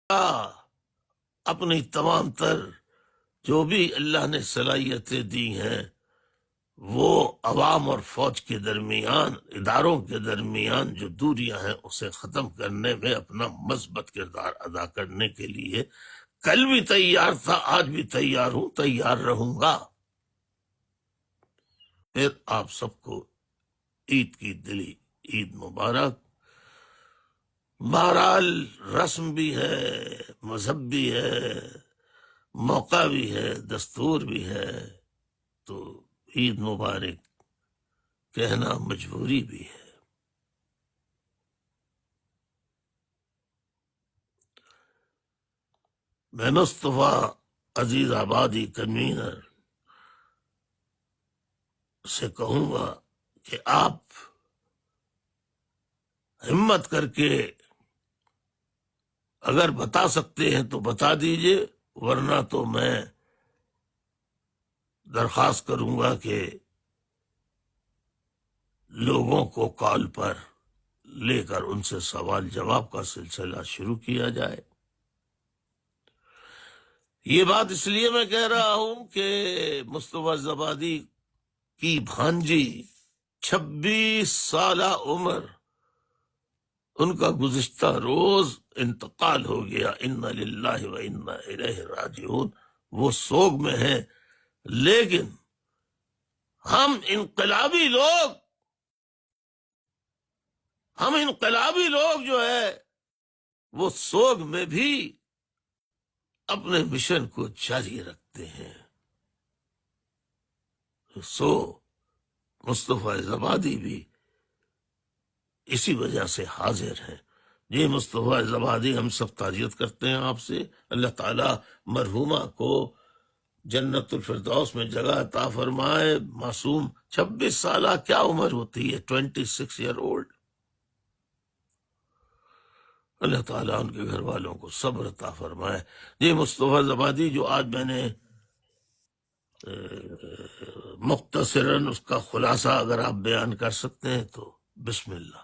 اپنی تمام تر جو بھی اللہ نے صلاحیتیں دی ہیں وہ عوام اور فوج کے درمیان، اداروں کے درمیان جو دوریاں ہیں اسے ختم کرنے میں اپنا مثبت کردار ادا کرنے کے لیے کل بھی تیار تھا، آج بھی تیار ہوں، تیار رہوں گا۔ پھر آپ سب کو عید کی دلی عید مبارک۔ بہرحال رسم بھی ہے، مذہب بھی ہے، موقع بھی ہے، دستور بھی ہے، تو عید مبارک کہنا مجبوری بھی ہے۔ میں مصطفیٰ عزیز آبادی کنوینر سے کہوں گا کہ آپ ہمت کر کے اگر بتا سکتے ہیں تو بتا دیجئے، ورنہ تو میں درخواست کروں گا کہ لوگوں کو کال پر لے کر ان سے سوال جواب کا سلسلہ شروع کیا جائے۔ یہ بات اس لیے میں کہہ رہا ہوں کہ مصطفیٰ زبادی کی بھانجی 26 سالہ عمر، ان کا گزشتہ روز انتقال ہو گیا، انا للہ و انا الیہ راجعون۔ وہ سوگ میں ہیں، لیکن ہم انقلابی لوگ جو ہے وہ سوگ میں بھی اپنے مشن کو جاری رکھتے ہیں۔ سو مصطفیٰ زبادی بھی اسی وجہ سے حاضر ہیں۔ جی مصطفیٰ زبادی، ہم سب تعزیت کرتے ہیں آپ سے۔ اللہ تعالیٰ مرحومہ کو جنت الفردوس میں جگہ عطا فرمائے۔ معصوم 26 سالہ کیا عمر ہوتی ہے، 26 ایئر اولڈ۔ اللہ تعالیٰ ان کے گھر والوں کو صبر عطا فرمائے۔ جی مصطفیٰ زبادی، جو آج میں نے مختصراً اس کا خلاصہ اگر آپ بیان کر سکتے ہیں تو بسم اللہ۔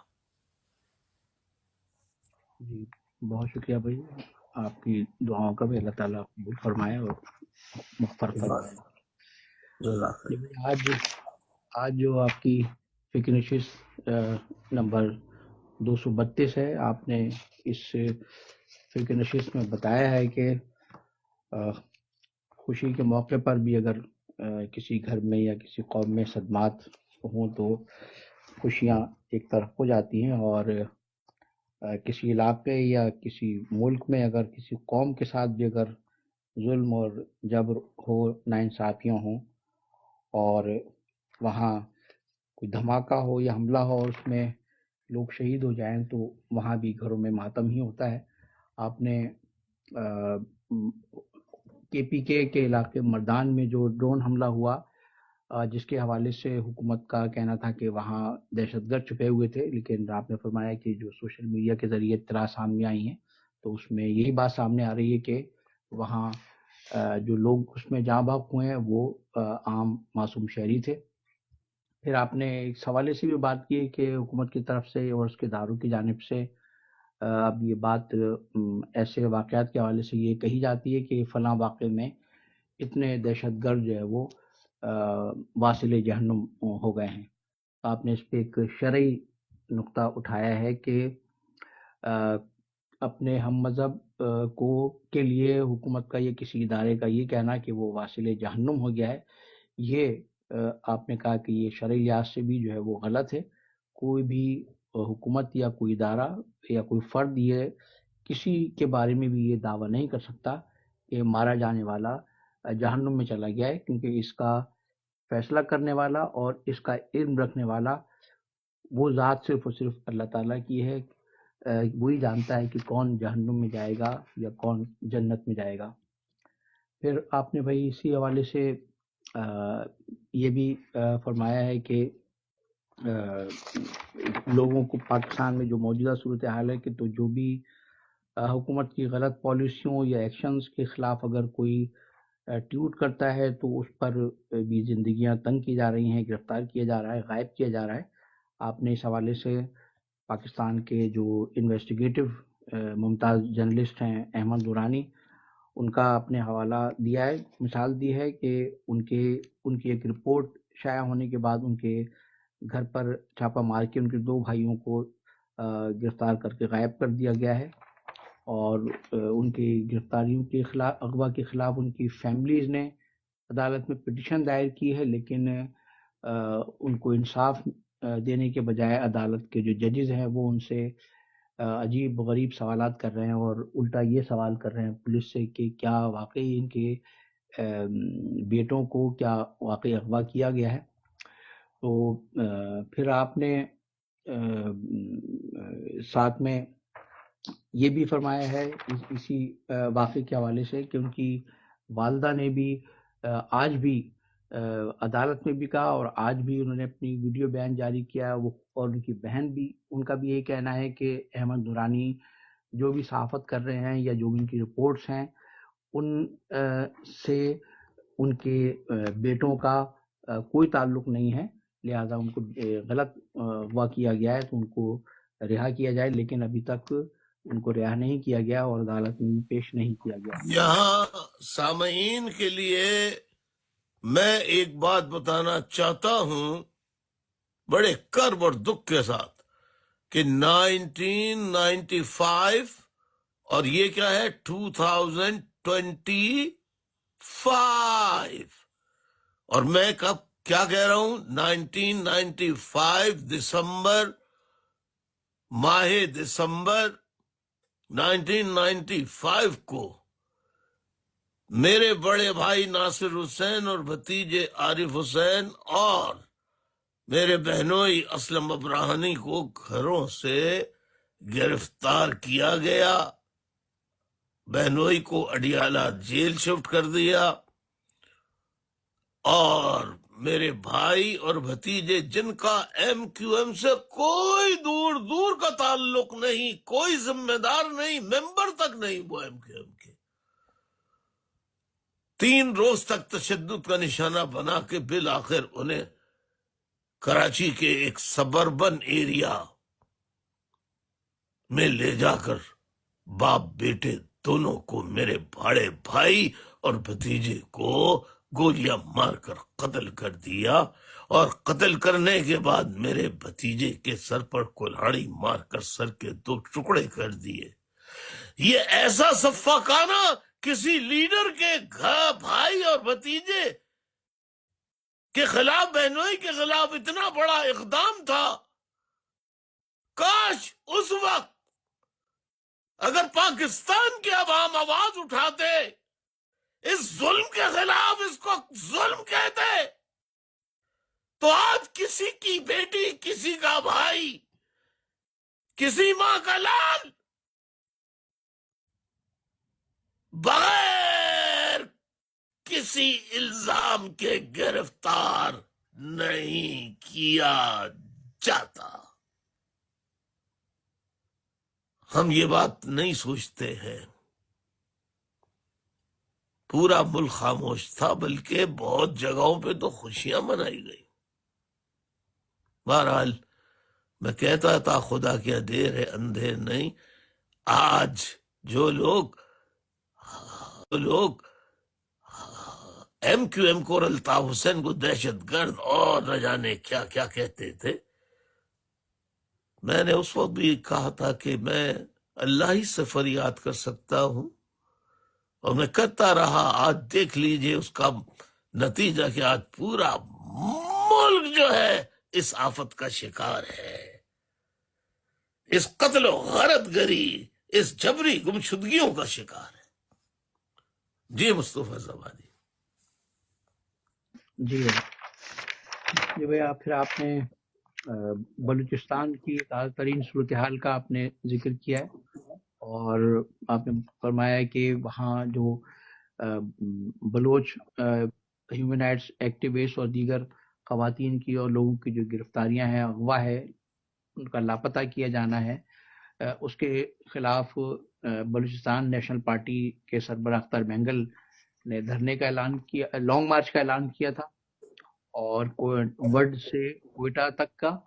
جی بہت شکریہ بھائی، آپ کی دعاؤں کا بھی اللہ تعالیٰ قبول فرمائے اور مغفرت فرمائے۔ جزاک جی بھائی، آج جو آپ کی فکر نشست نمبر 232 ہے، آپ نے اس فکر نشست میں بتایا ہے کہ خوشی کے موقع پر بھی اگر کسی گھر میں یا کسی قوم میں صدمات ہوں تو خوشیاں ایک طرف ہو جاتی ہیں، اور کسی علاقے یا کسی ملک میں اگر کسی قوم کے ساتھ بھی اگر ظلم اور جبر ہو، ناانصافیاں ہوں، اور وہاں کوئی دھماکہ ہو یا حملہ ہو اور اس میں لوگ شہید ہو جائیں تو وہاں بھی گھروں میں ماتم ہی ہوتا ہے۔ آپ نے KPK کے علاقے مردان میں جو ڈرون حملہ ہوا، جس کے حوالے سے حکومت کا کہنا تھا کہ وہاں دہشت گرد چھپے ہوئے تھے، لیکن آپ نے فرمایا کہ جو سوشل میڈیا کے ذریعے اطلاع سامنے آئی ہیں تو اس میں یہی بات سامنے آ رہی ہے کہ وہاں جو لوگ اس میں جاں بحق ہوئے ہیں وہ عام معصوم شہری تھے۔ پھر آپ نے اس حوالے سے بھی بات کی کہ حکومت کی طرف سے اور اس کے اداروں کی جانب سے اب یہ بات ایسے واقعات کے حوالے سے یہ کہی جاتی ہے کہ فلاں واقعے میں اتنے دہشت گرد جو ہے وہ واصل جہنم ہو گئے ہیں۔ آپ نے اس پہ ایک شرعی نقطہ اٹھایا ہے کہ اپنے ہم مذہب کے لیے حکومت کا یا کسی ادارے کا یہ کہنا کہ وہ واصل جہنم ہو گیا ہے، یہ آپ نے کہا کہ یہ شرعی لحاظ سے بھی جو ہے وہ غلط ہے۔ کوئی بھی حکومت یا کوئی ادارہ یا کوئی فرد یہ کسی کے بارے میں بھی یہ دعویٰ نہیں کر سکتا کہ مارا جانے والا جہنم میں چلا گیا ہے، کیونکہ اس کا فیصلہ کرنے والا اور اس کا علم رکھنے والا وہ ذات صرف اور صرف اللہ تعالیٰ کی ہے۔ وہی جانتا ہے کہ کون جہنم میں جائے گا یا کون جنت میں جائے گا۔ پھر آپ نے بھائی اسی حوالے سے یہ بھی فرمایا ہے کہ لوگوں کو پاکستان میں جو موجودہ صورتحال ہے کہ تو جو بھی حکومت کی غلط پالیسیوں یا ایکشنز کے خلاف اگر کوئی ٹویٹ کرتا ہے تو اس پر بھی زندگیاں تنگ کی جا رہی ہیں، گرفتار کیا جا رہا ہے، غائب کیا جا رہا ہے۔ آپ نے اس حوالے سے پاکستان کے جو انویسٹیگیٹو ممتاز جرنلسٹ ہیں احمد نورانی، ان کا آپ نے حوالہ دیا ہے، مثال دی ہے کہ ان کی ایک رپورٹ شائع ہونے کے بعد ان کے گھر پر چھاپہ مار کے ان کے 2 بھائیوں کو گرفتار کر کے غائب کر دیا گیا ہے، اور ان کی گرفتاریوں کے خلاف، اغوا کے خلاف ان کی فیملیز نے عدالت میں پٹیشن دائر کی ہے، لیکن ان کو انصاف دینے کے بجائے عدالت کے جو ججز ہیں وہ ان سے عجیب غریب سوالات کر رہے ہیں، اور الٹا یہ سوال کر رہے ہیں پولیس سے کہ کیا واقعی ان کے بیٹوں کو کیا واقعی اغوا کیا گیا ہے۔ تو پھر آپ نے ساتھ میں یہ بھی فرمایا ہے اسی واقعے کے حوالے سے کہ ان کی والدہ نے بھی آج بھی عدالت میں بھی کہا، اور آج بھی انہوں نے اپنی ویڈیو بیان جاری کیا، وہ اور ان کی بہن بھی، ان کا بھی یہ کہنا ہے کہ احمد نورانی جو بھی صحافت کر رہے ہیں یا جو بھی ان کی رپورٹس ہیں ان سے ان کے بیٹوں کا کوئی تعلق نہیں ہے، لہذا ان کو غلط اغوا کیا گیا ہے تو ان کو رہا کیا جائے، لیکن ابھی تک ان کو رہا نہیں کیا گیا اور عدالت میں پیش نہیں کیا گیا۔ یہاں سامعین کے لیے میں ایک بات بتانا چاہتا ہوں بڑے کرب اور دکھ کے ساتھ کہ 1995 اور یہ کیا ہے 2025 اور میں کب کیا کہہ رہا ہوں 1995 دسمبر، ماہ دسمبر 1995 کو میرے بڑے بھائی ناصر حسین اور بھتیجے عارف حسین اور میرے بہنوئی اسلم ابراہنی کو گھروں سے گرفتار کیا گیا، بہنوئی کو اڈیالہ جیل شفٹ کر دیا، اور میرے بھائی اور بھتیجے جن کا ایم کیو ایم سے کوئی دور دور کا تعلق نہیں، کوئی ذمہ دار نہیں، ممبر تک نہیں وہ ایم کیو ایم کے، 3 روز تک تشدد کا نشانہ بنا کے بالآخر انہیں کراچی کے ایک سبربن ایریا میں لے جا کر باپ بیٹے دونوں کو، میرے بڑے بھائی اور بھتیجے کو گولیاں مار کر قتل کر دیا، اور قتل کرنے کے بعد میرے بھتیجے کے سر پر کلہاڑی مار کر سر کے 2 ٹکڑے کر دیے۔ یہ ایسا صفاقانہ کسی لیڈر کے گھر بھائی اور بھتیجے کے خلاف، بہنوئی کے خلاف اتنا بڑا اقدام تھا، کاش اس وقت اگر پاکستان کے عوام آواز اٹھاتے اس ظلم کے خلاف، اس کو ظلم کہتے، تو آج کسی کی بیٹی، کسی کا بھائی، کسی ماں کا لال بغیر کسی الزام کے گرفتار نہیں کیا جاتا۔ ہم یہ بات نہیں سوچتے ہیں، پورا ملک خاموش تھا، بلکہ بہت جگہوں پہ تو خوشیاں منائی گئی۔ بہرحال میں کہتا تھا خدا کیا دیر ہے اندھیر نہیں، آج جو لوگ ایم کیو ایم کو اور الطاف حسین کو دہشت گرد اور نہ جانے کیا کیا کہتے تھے، میں نے اس وقت بھی کہا تھا کہ میں اللہ ہی سے فریاد کر سکتا ہوں، اور میں کرتا رہا۔ آج دیکھ لیجئے اس کا نتیجہ کہ آج پورا ملک جو ہے اس آفت کا شکار ہے، اس قتل و غارت گری، اس جبری گمشدگیوں کا شکار ہے۔ جی مصطفیٰ زبانی۔ جی بھیا، پھر آپ نے بلوچستان کی تازہ ترین صورتحال کا آپ نے ذکر کیا ہے، اور آپ نے فرمایا ہے کہ وہاں جو بلوچ ہیومن رائٹس ایکٹیوسٹ اور دیگر خواتین کی اور لوگوں کی جو گرفتاریاں ہیں، اغوا ہے، ان کا لاپتہ کیا جانا ہے، اس کے خلاف بلوچستان نیشنل پارٹی کے سربراہ اختر مینگل نے دھرنے کا اعلان کیا، لانگ مارچ کا اعلان کیا تھا، اور ورڈ سے کوئٹہ تک کا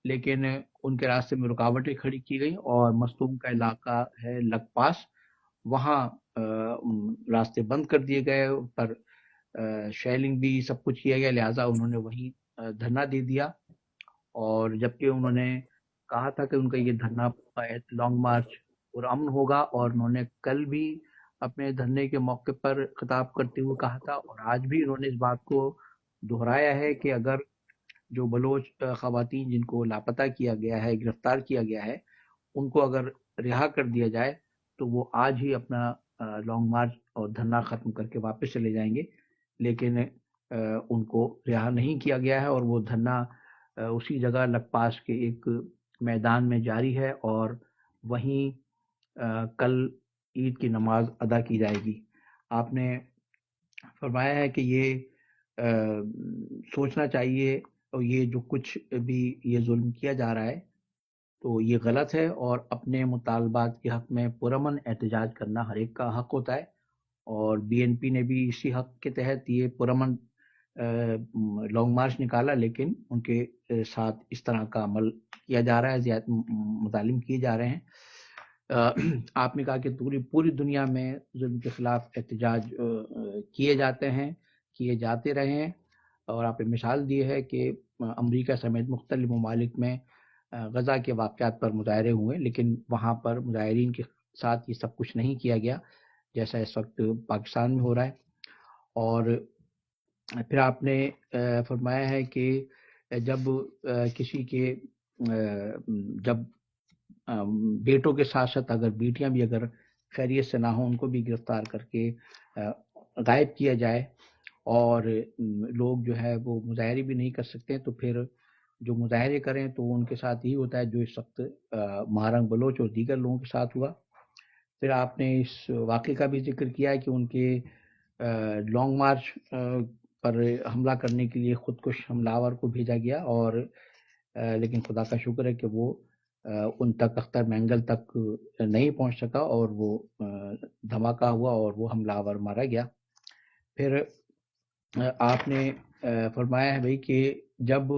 لیکن ان کے راستے میں رکاوٹیں کھڑی کی گئی اور مستوم کا علاقہ ہے لگ پاس، وہاں راستے بند کر دیے گئے، پر شیلنگ بھی سب کچھ کیا گیا، لہٰذا انہوں نے وہیں دھرنا دے دیا۔ اور جبکہ انہوں نے کہا تھا کہ ان کا یہ دھرنا لانگ مارچ اور امن ہوگا، اور انہوں نے کل بھی اپنے دھرنے کے موقع پر خطاب کرتے ہوئے کہا تھا، اور آج بھی انہوں نے اس بات کو دہرایا ہے کہ اگر جو بلوچ خواتین جن کو لاپتہ کیا گیا ہے، گرفتار کیا گیا ہے، ان کو اگر رہا کر دیا جائے تو وہ آج ہی اپنا لانگ مارچ اور دھرنا ختم کر کے واپس چلے جائیں گے، لیکن ان کو رہا نہیں کیا گیا ہے، اور وہ دھرنا اسی جگہ لگ پاس کے ایک میدان میں جاری ہے، اور وہیں کل عید کی نماز ادا کی جائے گی۔ آپ نے فرمایا ہے کہ یہ سوچنا چاہیے، اور یہ جو کچھ بھی یہ ظلم کیا جا رہا ہے تو یہ غلط ہے، اور اپنے مطالبات کے حق میں پرامن احتجاج کرنا ہر ایک کا حق ہوتا ہے، اور بی این پی نے بھی اسی حق کے تحت یہ پرامن لانگ مارچ نکالا، لیکن ان کے ساتھ اس طرح کا عمل کیا جا رہا ہے، مظالم کیے جا رہے ہیں۔ آپ نے کہا کہ پوری دنیا میں ظلم کے خلاف احتجاج کیے جاتے ہیں، کیے جاتے رہے ہیں، اور آپ نے مثال دی ہے کہ امریکہ سمیت مختلف ممالک میں غزہ کے واقعات پر مظاہرے ہوئے، لیکن وہاں پر مظاہرین کے ساتھ یہ سب کچھ نہیں کیا گیا جیسا اس وقت پاکستان میں ہو رہا ہے۔ اور پھر آپ نے فرمایا ہے کہ جب کسی کے جب بیٹوں کے ساتھ ساتھ اگر بیٹیاں بھی اگر خیریت سے نہ ہوں، ان کو بھی گرفتار کر کے غائب کیا جائے، اور لوگ جو ہے وہ مظاہرے بھی نہیں کر سکتے، تو پھر جو مظاہرے کریں تو ان کے ساتھ ہی ہوتا ہے جو اس وقت مہارنگ بلوچ اور دیگر لوگوں کے ساتھ ہوا۔ پھر آپ نے اس واقعے کا بھی ذکر کیا ہے کہ ان کے لانگ مارچ پر حملہ کرنے کے لیے خودکش حملہ آور کو بھیجا گیا، اور لیکن خدا کا شکر ہے کہ وہ ان تک اختر مینگل تک نہیں پہنچ سکا، اور وہ دھماکہ ہوا اور وہ حملہ آور مارا گیا۔ پھر آپ نے فرمایا ہے بھائی کہ جب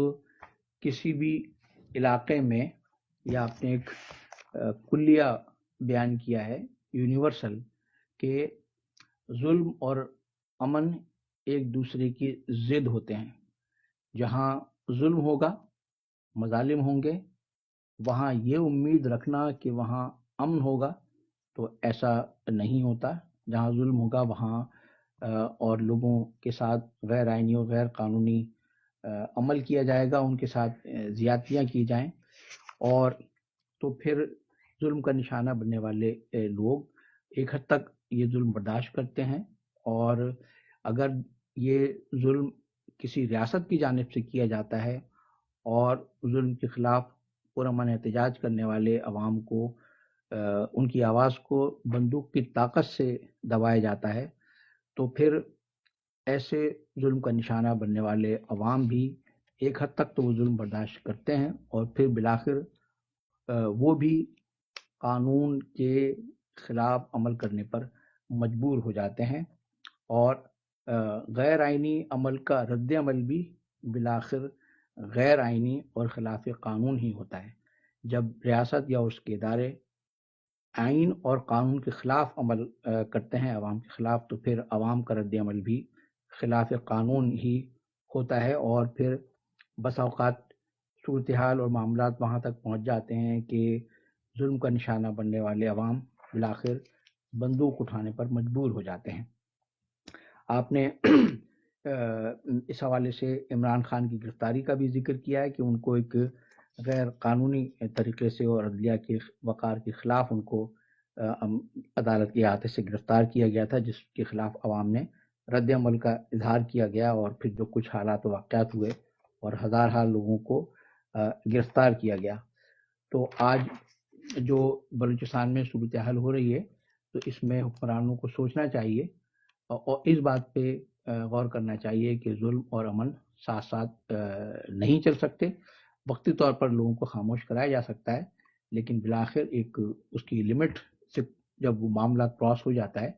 کسی بھی علاقے میں، یا آپ نے ایک کلیہ بیان کیا ہے یونیورسل، کہ ظلم اور امن ایک دوسرے کی ضد ہوتے ہیں، جہاں ظلم ہوگا، مظالم ہوں گے، وہاں یہ امید رکھنا کہ وہاں امن ہوگا تو ایسا نہیں ہوتا۔ جہاں ظلم ہوگا وہاں اور لوگوں کے ساتھ غیر آئینی اور غیر قانونی عمل کیا جائے گا، ان کے ساتھ زیادتیاں کی جائیں، اور تو پھر ظلم کا نشانہ بننے والے لوگ ایک حد تک یہ ظلم برداشت کرتے ہیں، اور اگر یہ ظلم کسی ریاست کی جانب سے کیا جاتا ہے اور ظلم کے خلاف پرامن احتجاج کرنے والے عوام کو ان کی آواز کو بندوق کی طاقت سے دبایا جاتا ہے، تو پھر ایسے ظلم کا نشانہ بننے والے عوام بھی ایک حد تک تو وہ ظلم برداشت کرتے ہیں، اور پھر بالآخر وہ بھی قانون کے خلاف عمل کرنے پر مجبور ہو جاتے ہیں، اور غیر آئینی عمل کا رد عمل بھی بالآخر غیر آئینی اور خلاف قانون ہی ہوتا ہے۔ جب ریاست یا اس کے ادارے آئین اور قانون کے خلاف عمل کرتے ہیں عوام کے خلاف، تو پھر عوام کا رد عمل بھی خلاف قانون ہی ہوتا ہے، اور پھر بس اوقات صورتحال اور معاملات وہاں تک پہنچ جاتے ہیں کہ ظلم کا نشانہ بننے والے عوام بالآخر بندوق اٹھانے پر مجبور ہو جاتے ہیں۔ آپ نے اس حوالے سے عمران خان کی گرفتاری کا بھی ذکر کیا ہے کہ ان کو ایک غیر قانونی طریقے سے اور عدلیہ کے وقار کے خلاف ان کو عدالت کے احاطے سے گرفتار کیا گیا تھا، جس کے خلاف عوام نے رد عمل کا اظہار کیا گیا، اور پھر جو کچھ حالات و واقعات ہوئے اور ہزارہ لوگوں کو گرفتار کیا گیا۔ تو آج جو بلوچستان میں صورتحال ہو رہی ہے، تو اس میں حکمرانوں کو سوچنا چاہیے اور اس بات پہ غور کرنا چاہیے کہ ظلم اور امن ساتھ ساتھ نہیں چل سکتے۔ وقتی طور پر لوگوں کو خاموش کرایا جا سکتا ہے، لیکن بالآخر ایک اس کی لمٹ سے جب وہ معاملہ کراس ہو جاتا ہے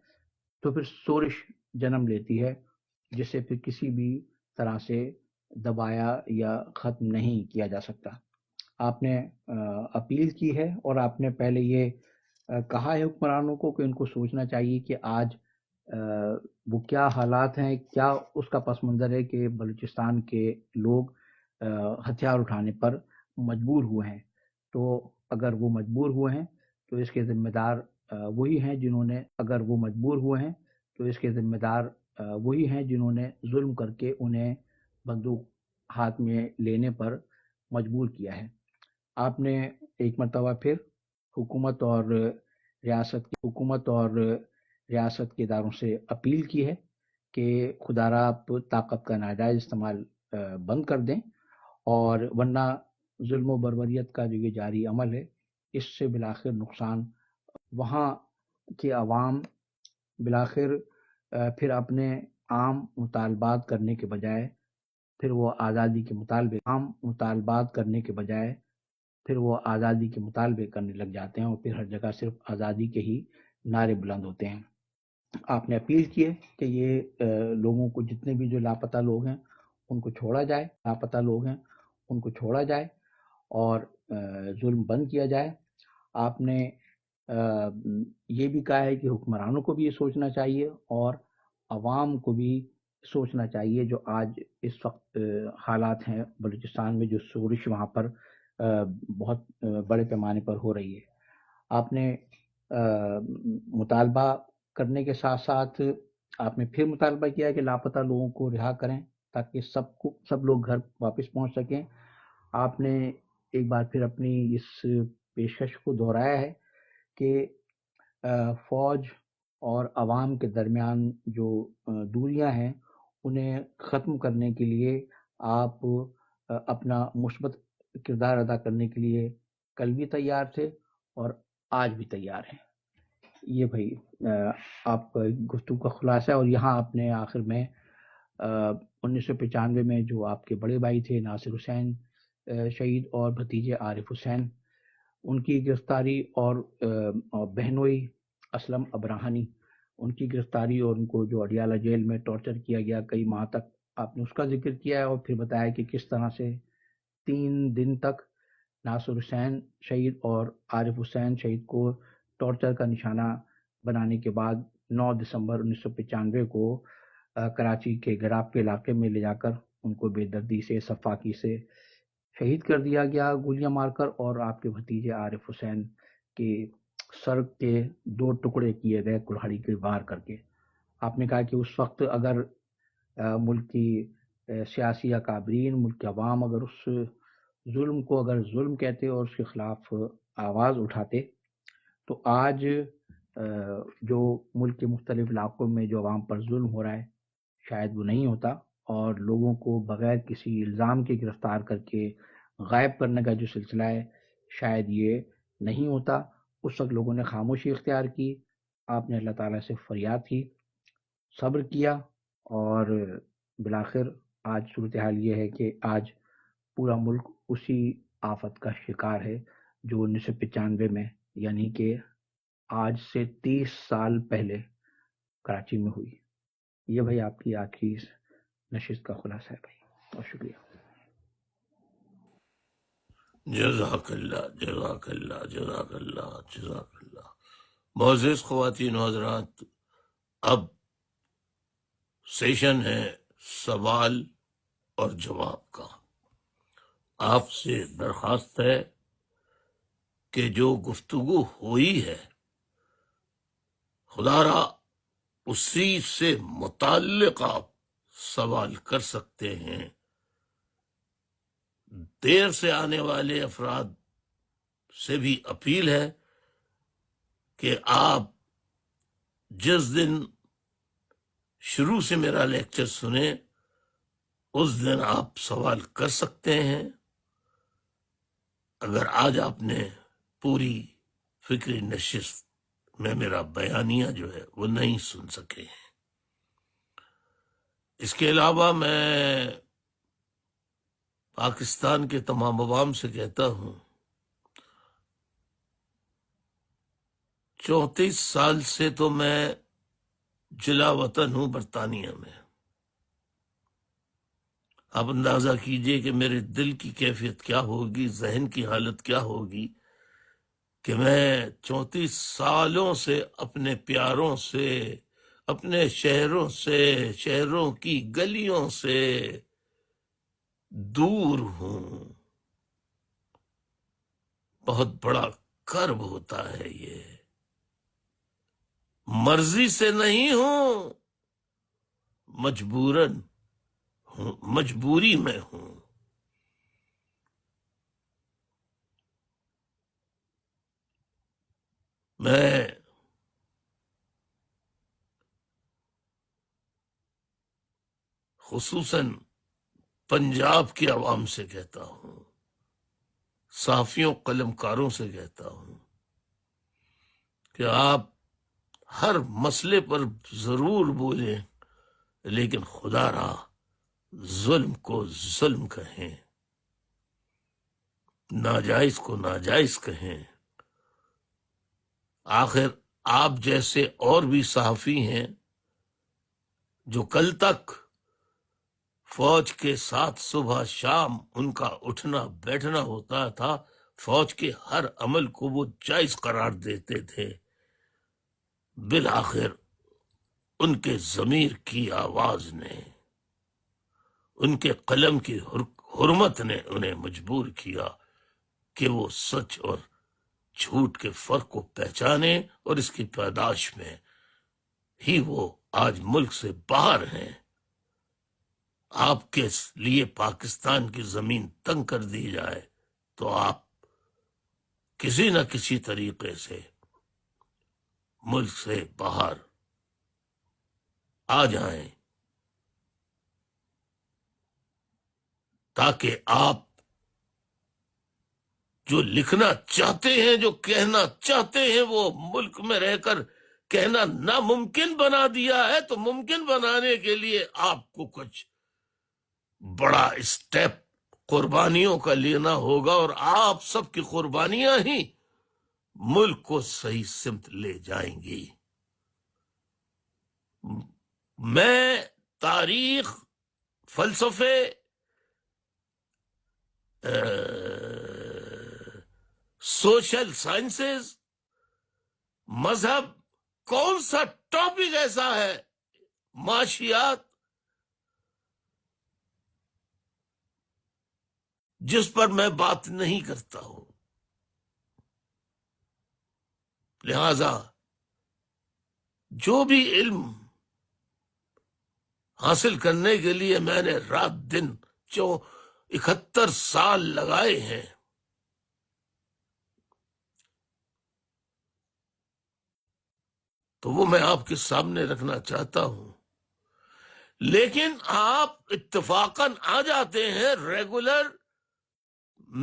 تو پھر شورش جنم لیتی ہے، جسے پھر کسی بھی طرح سے دبایا یا ختم نہیں کیا جا سکتا۔ آپ نے اپیل کی ہے اور آپ نے پہلے یہ کہا ہے حکمرانوں کو کہ ان کو سوچنا چاہیے کہ آج وہ کیا حالات ہیں، کیا اس کا پس منظر ہے کہ بلوچستان کے لوگ ہتھیار اٹھانے پر مجبور ہوئے ہیں۔ تو اگر وہ مجبور ہوئے ہیں تو اس کے ذمہ دار وہی ہیں جنہوں نے وہی ہیں جنہوں نے ظلم کر کے انہیں بندوق ہاتھ میں لینے پر مجبور کیا ہے۔ آپ نے ایک مرتبہ پھر حکومت اور ریاست کے اداروں سے اپیل کی ہے کہ خدا را آپ طاقت کا ناجائز استعمال بند کر دیں، اور ورنہ ظلم و بربریت کا جو یہ جاری عمل ہے اس سے بالآخر نقصان وہاں کے عوام بالآخر پھر اپنے عام مطالبات کرنے کے بجائے پھر وہ آزادی کے مطالبے کرنے لگ جاتے ہیں، اور پھر ہر جگہ صرف آزادی کے ہی نعرے بلند ہوتے ہیں۔ آپ نے اپیل کی ہے کہ یہ لوگوں کو، جتنے بھی جو لاپتہ لوگ ہیں ان کو چھوڑا جائے اور ظلم بند کیا جائے۔ آپ نے یہ بھی کہا ہے کہ حکمرانوں کو بھی یہ سوچنا چاہیے اور عوام کو بھی سوچنا چاہیے جو آج اس وقت حالات ہیں بلوچستان میں، جو شورش وہاں پر بہت بڑے پیمانے پر ہو رہی ہے۔ آپ نے مطالبہ کرنے کے ساتھ ساتھ آپ نے پھر مطالبہ کیا کہ لاپتہ لوگوں کو رہا کریں تاکہ سب لوگ گھر واپس پہنچ سکیں۔ آپ نے ایک بار پھر اپنی اس پیشکش کو دہرایا ہے کہ فوج اور عوام کے درمیان جو دوریاں ہیں انہیں ختم کرنے کے لیے آپ اپنا مثبت کردار ادا کرنے کے لیے کل بھی تیار تھے اور آج بھی تیار ہیں۔ یہ بھائی آپ کا گفتگو کا خلاصہ ہے۔ اور یہاں آپ نے آخر میں 1995 میں جو آپ کے بڑے بھائی تھے ناصر حسین شہید اور بھتیجے عارف حسین، ان کی گرفتاری اور بہنوئی اسلم ابراہنی، ان کی گرفتاری اور ان کو جو اڈیالہ جیل میں ٹارچر کیا گیا کئی ماہ تک، آپ نے اس کا ذکر کیا ہے، اور پھر بتایا کہ کس طرح سے 3 دن تک ناصر حسین شہید اور عارف حسین شہید کو ٹارچر کا نشانہ بنانے کے بعد 9 دسمبر 1995 کو کراچی کے گراب کے علاقے میں لے جا کر ان کو بے دردی سے سفاکی سے شہید کر دیا گیا گولیاں مار کر، اور آپ کے بھتیجے عارف حسین کے سر کے 2 ٹکڑے کیے گئے کلہاڑی کے وار کر کے۔ آپ نے کہا کہ اس وقت اگر ملک کی سیاسی اکابرین، ملک کے عوام اگر اس ظلم کو اگر ظلم کہتے اور اس کے خلاف آواز اٹھاتے تو آج جو ملک کے مختلف علاقوں میں جو عوام پر ظلم ہو رہا ہے شاید وہ نہیں ہوتا، اور لوگوں کو بغیر کسی الزام کے گرفتار کر کے غائب کرنے کا جو سلسلہ ہے شاید یہ نہیں ہوتا۔ اس وقت لوگوں نے خاموشی اختیار کی، آپ نے اللہ تعالیٰ سے فریاد کی، صبر کیا، اور بالآخر آج صورتحال یہ ہے کہ آج پورا ملک اسی آفت کا شکار ہے جو 1995 میں، یعنی کہ آج سے 30 سال پہلے کراچی میں ہوئی۔ یہ بھائی آپ کی آج کی نشست کا خلاصہ ہے بھائی، اور شکریہ۔ جزاک اللہ جزاک اللہ جزاک اللہ جزاک اللہ۔ معزز خواتین و حضرات، اب سیشن ہے سوال اور جواب کا۔ آپ سے درخواست ہے کہ جو گفتگو ہوئی ہے خدا را اسی سے متعلق آپ سوال کر سکتے ہیں۔ دیر سے آنے والے افراد سے بھی اپیل ہے کہ آپ جس دن شروع سے میرا لیکچر سنیں اس دن آپ سوال کر سکتے ہیں۔ اگر آج آپ نے پوری فکری نشست میں میرا بیانیہ جو ہے وہ نہیں سن سکے ہیں۔ اس کے علاوہ میں پاکستان کے تمام عوام سے کہتا ہوں 34 سال سے تو میں جلا وطن ہوں برطانیہ میں، آپ اندازہ کیجئے کہ میرے دل کی کیفیت کیا ہوگی، ذہن کی حالت کیا ہوگی کہ میں 34 سالوں سے اپنے پیاروں سے، اپنے شہروں سے، شہروں کی گلیوں سے دور ہوں۔ بہت بڑا کرب ہوتا ہے یہ، مرضی سے نہیں ہوں، مجبوراً ہوں، مجبوری میں ہوں۔ میں خصوصاً پنجاب کے عوام سے کہتا ہوں، صحافیوں قلم کاروں سے کہتا ہوں کہ آپ ہر مسئلے پر ضرور بولیں، لیکن خدا را ظلم کو ظلم کہیں، ناجائز کو ناجائز کہیں۔ آخر آپ جیسے اور بھی صحافی ہیں جو کل تک فوج کے ساتھ صبح شام ان کا اٹھنا بیٹھنا ہوتا تھا، فوج کے ہر عمل کو وہ جائز قرار دیتے تھے، بالآخر ان کے ضمیر کی آواز نے، ان کے قلم کی حرمت نے انہیں مجبور کیا کہ وہ سچ اور جھوٹ کے فرق کو پہچانے، اور اس کی پیدائش میں ہی وہ آج ملک سے باہر ہیں۔ آپ کے لیے پاکستان کی زمین تنگ کر دی جائے تو آپ کسی نہ کسی طریقے سے ملک سے باہر آ جائیں، تاکہ آپ جو لکھنا چاہتے ہیں، جو کہنا چاہتے ہیں، وہ ملک میں رہ کر کہنا ناممکن بنا دیا ہے۔ تو ممکن بنانے کے لیے آپ کو کچھ بڑا اسٹیپ قربانیوں کا لینا ہوگا، اور آپ سب کی قربانیاں ہی ملک کو صحیح سمت لے جائیں گی۔ میں تاریخ، فلسفے، سوشل سائنسز، مذہب، کون سا ٹاپک ایسا ہے، معاشیات، جس پر میں بات نہیں کرتا ہوں۔ لہذا جو بھی علم حاصل کرنے کے لیے میں نے رات دن 71 سال لگائے ہیں، تو وہ میں آپ کے سامنے رکھنا چاہتا ہوں۔ لیکن آپ اتفاقاً آ جاتے ہیں، ریگولر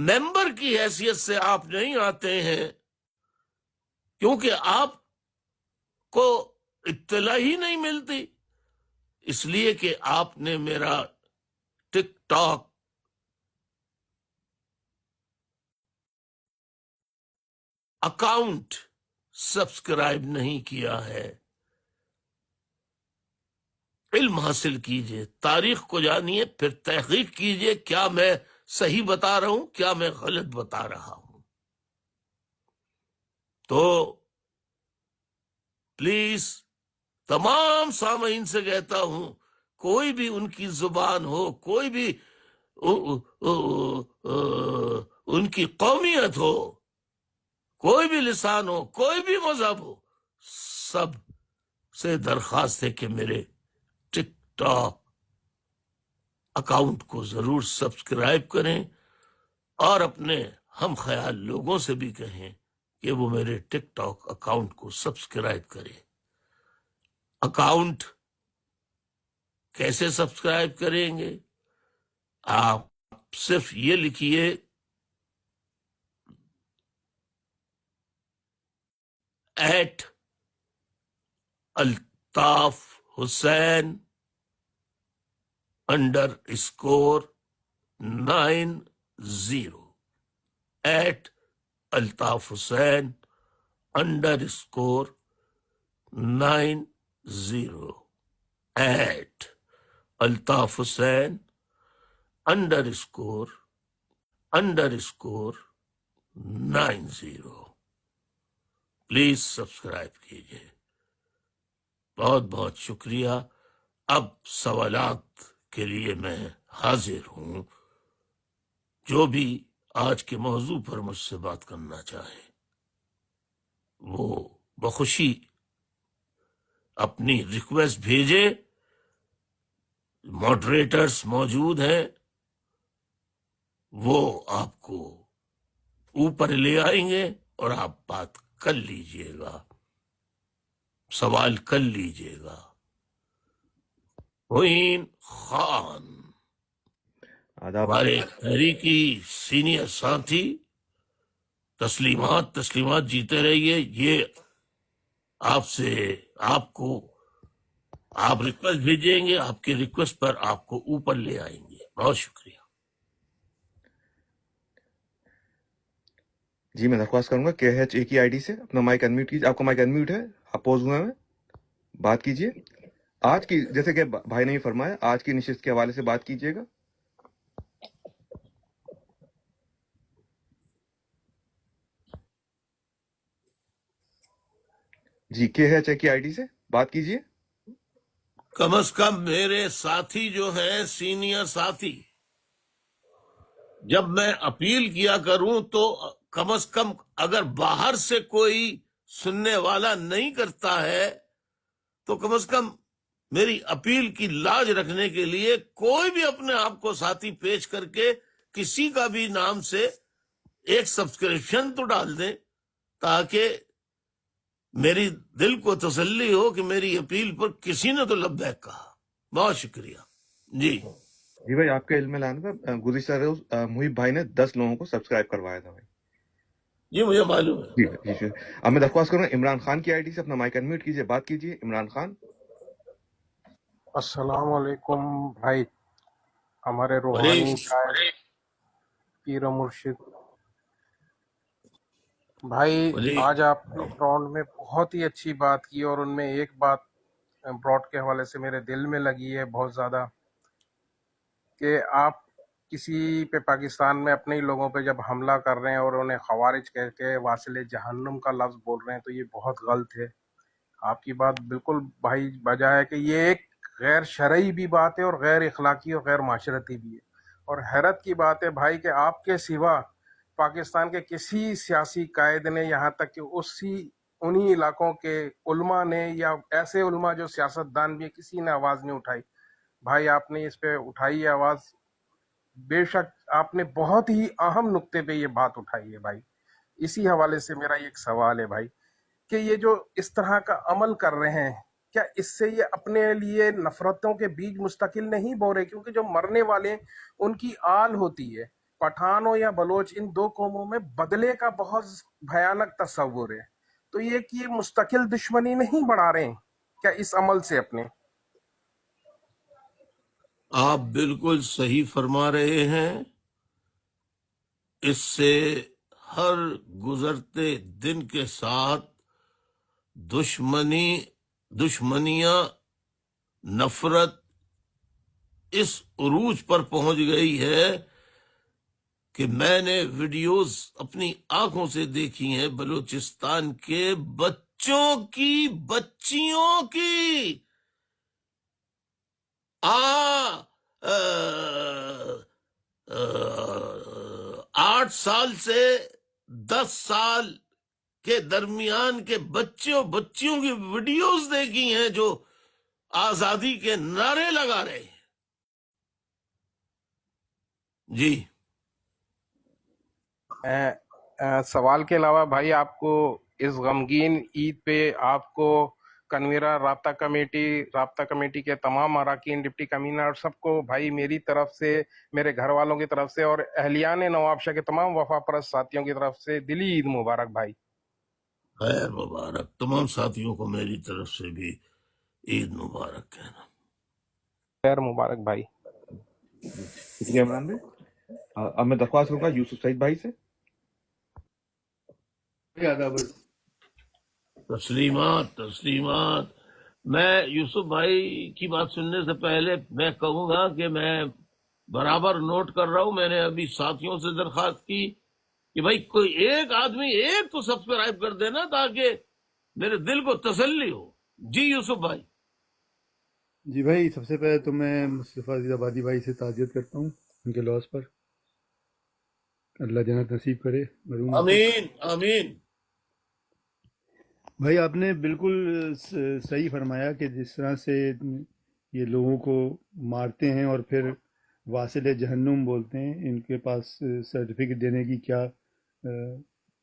ممبر کی حیثیت سے آپ نہیں آتے ہیں، کیونکہ آپ کو اطلاع ہی نہیں ملتی، اس لیے کہ آپ نے میرا ٹک ٹاک اکاؤنٹ سبسکرائب نہیں کیا ہے۔ علم حاصل کیجئے، تاریخ کو جانیے، پھر تحقیق کیجئے، کیا میں صحیح بتا رہا ہوں، کیا میں غلط بتا رہا ہوں۔ تو پلیز تمام سامعین سے کہتا ہوں، کوئی بھی ان کی زبان ہو، کوئی بھی ان کی قومیت ہو، کوئی بھی لسان ہو، کوئی بھی مذہب ہو، سب سے درخواست ہے کہ میرے ٹک ٹاک اکاؤنٹ کو ضرور سبسکرائب کریں، اور اپنے ہم خیال لوگوں سے بھی کہیں کہ وہ میرے ٹک ٹاک اکاؤنٹ کو سبسکرائب کریں۔ اکاؤنٹ کیسے سبسکرائب کریں گے؟ آپ صرف یہ لکھیے @الطاف حسین _90، @الطاف حسین _90، @الطاف حسین ___90 پلیز سبسکرائب کیجئے. بہت بہت شکریہ. اب سوالات کے لیے میں حاضر ہوں. جو بھی آج کے موضوع پر مجھ سے بات کرنا چاہے وہ بخوشی اپنی ریکویسٹ بھیجے. ماڈریٹرز موجود ہیں، وہ آپ کو اوپر لے آئیں گے اور آپ بات کر لیجئے گا، سوال کر لیجئے گا. معین خان آداب. ہمارے تحریکی سینئر ساتھی، تسلیمات جیتے رہیے. یہ آپ ریکویسٹ بھیجیں گے، آپ کی ریکویسٹ پر آپ کو اوپر لے آئیں گے. بہت شکریہ. جی میں درخواست کروں گا KHA کی آئی ڈی سے اپنا مائک انمیوٹ کیجیے. آپ کا مائک انمیوٹ ہے، آپ پوز ہوئے ہیں، بات کیجیے. آج کی جیسے کہ بھائی نے فرمایا آج کی نشست کے حوالے سے بات کیجیے گا. جی KHA کی آئی ڈی سے بات کیجیے. کم از کم میرے ساتھی جو ہیں، سینئر ساتھی، جب میں اپیل کیا کروں تو کم از کم اگر باہر سے کوئی سننے والا نہیں کرتا ہے تو کم از کم میری اپیل کی لاج رکھنے کے لیے کوئی بھی اپنے آپ کو ساتھی پیش کر کے کسی کا بھی نام سے ایک سبسکرپشن تو ڈال دیں، تاکہ میری دل کو تسلی ہو کہ میری اپیل پر کسی نے تو لبیک کہا. بہت شکریہ. جی جی بھائی آپ کے علم میں لانا تھا، گزشتہ روز محیب بھائی نے 10 لوگوں کو سبسکرائب کروایا تھا بھائی. جی مجھے معلوم ہے. جی جی اب میں درخواست کروں گا عمران خان کی آئی ڈی سے اپنا مائک انمیوٹ کیجیے، بات کیجیے. عمران خان. السلام علیکم بھائی، ہمارے وعلیکم روحانی شاعر پیر و مرشد بھائی. آج آپ نے گراؤنڈ میں بہت ہی اچھی بات کی، اور ان میں ایک بات براڈ کے حوالے سے میرے دل میں لگی ہے بہت زیادہ، کہ آپ کسی پہ پاکستان میں اپنے ہی لوگوں پہ جب حملہ کر رہے ہیں اور انہیں خوارج کہہ کے واصل جہنم کا لفظ بول رہے ہیں تو یہ بہت غلط ہے. آپ کی بات بالکل بھائی بجا ہے کہ یہ ایک غیر شرعی بھی بات ہے اور غیر اخلاقی اور غیر معاشرتی بھی ہے. اور حیرت کی بات ہے بھائی کہ آپ کے سوا پاکستان کے کسی سیاسی قائد نے، یہاں تک کہ انہی علاقوں کے علماء نے یا ایسے علماء جو سیاست دان بھی ہیں، کسی نے آواز نہیں اٹھائی. بھائی آپ نے اس پہ اٹھائی ہے آواز، بے شک آپ نے بہت ہی اہم نقطے پہ یہ بات اٹھائی ہے بھائی. اسی حوالے سے میرا ایک سوال ہے بھائی کہ یہ جو اس طرح کا عمل کر رہے ہیں، کیا اس سے یہ اپنے لیے نفرتوں کے بیج مستقل نہیں بو رہے؟ کیونکہ جو مرنے والے ان کی آل ہوتی ہے، پٹھان ہو یا بلوچ، ان دو قوموں میں بدلے کا بہت بھیانک تصور ہے. تو یہ کہ یہ مستقل دشمنی نہیں بڑھا رہے ہیں کیا اس عمل سے اپنے؟ آپ بالکل صحیح فرما رہے ہیں. اس سے ہر گزرتے دن کے ساتھ دشمنیاں، نفرت اس عروج پر پہنچ گئی ہے کہ میں نے ویڈیوز اپنی آنکھوں سے دیکھی ہیں بلوچستان کے بچیوں کی 8 سال سے 10 سال کے درمیان کے بچیوں کی ویڈیوز دیکھی ہیں جو آزادی کے نعرے لگا رہے ہیں. جی سوال کے علاوہ بھائی آپ کو اس غمگین عید پہ آپ کو کنویرہ رابطہ کمیٹی کے تمام اراکین، ڈپٹی کمینر، سب کو بھائی میری طرف سے، میرے گھر والوں کی طرف سے اور اہلیان نواب شاہ کے تمام وفا پرست ساتھیوں کی طرف سے دلی عید مبارک بھائی. خیر مبارک. تمام ساتھیوں کو میری طرف سے بھی عید مبارک کہنا. خیر مبارک بھائی. شکریہ عمران بھائی. اب میں درخواست کروں گا یوسف سعید بھائی سے. تسلیمات. میں یوسف بھائی کی بات سننے سے پہلے میں کہوں گا کہ میں برابر نوٹ کر رہا ہوں. میں نے ابھی ساتھیوں سے درخواست کی کہ بھائی کوئی ایک آدمی ایک تو سبسکرائب کر دینا تاکہ میرے دل کو تسلی ہو. جی یوسف بھائی. جی بھائی، سب سے پہلے تو میں مصطفیٰ عزیز آبادی بھائی سے تعزیت کرتا ہوں ان کے لاس پر. اللہ جنت نصیب کرے مرحوم کو. آمین آمین. بھائی آپ نے بالکل صحیح فرمایا کہ جس طرح سے یہ لوگوں کو مارتے ہیں اور پھر واصل جہنم بولتے ہیں، ان کے پاس سرٹیفکیٹ دینے کی کیا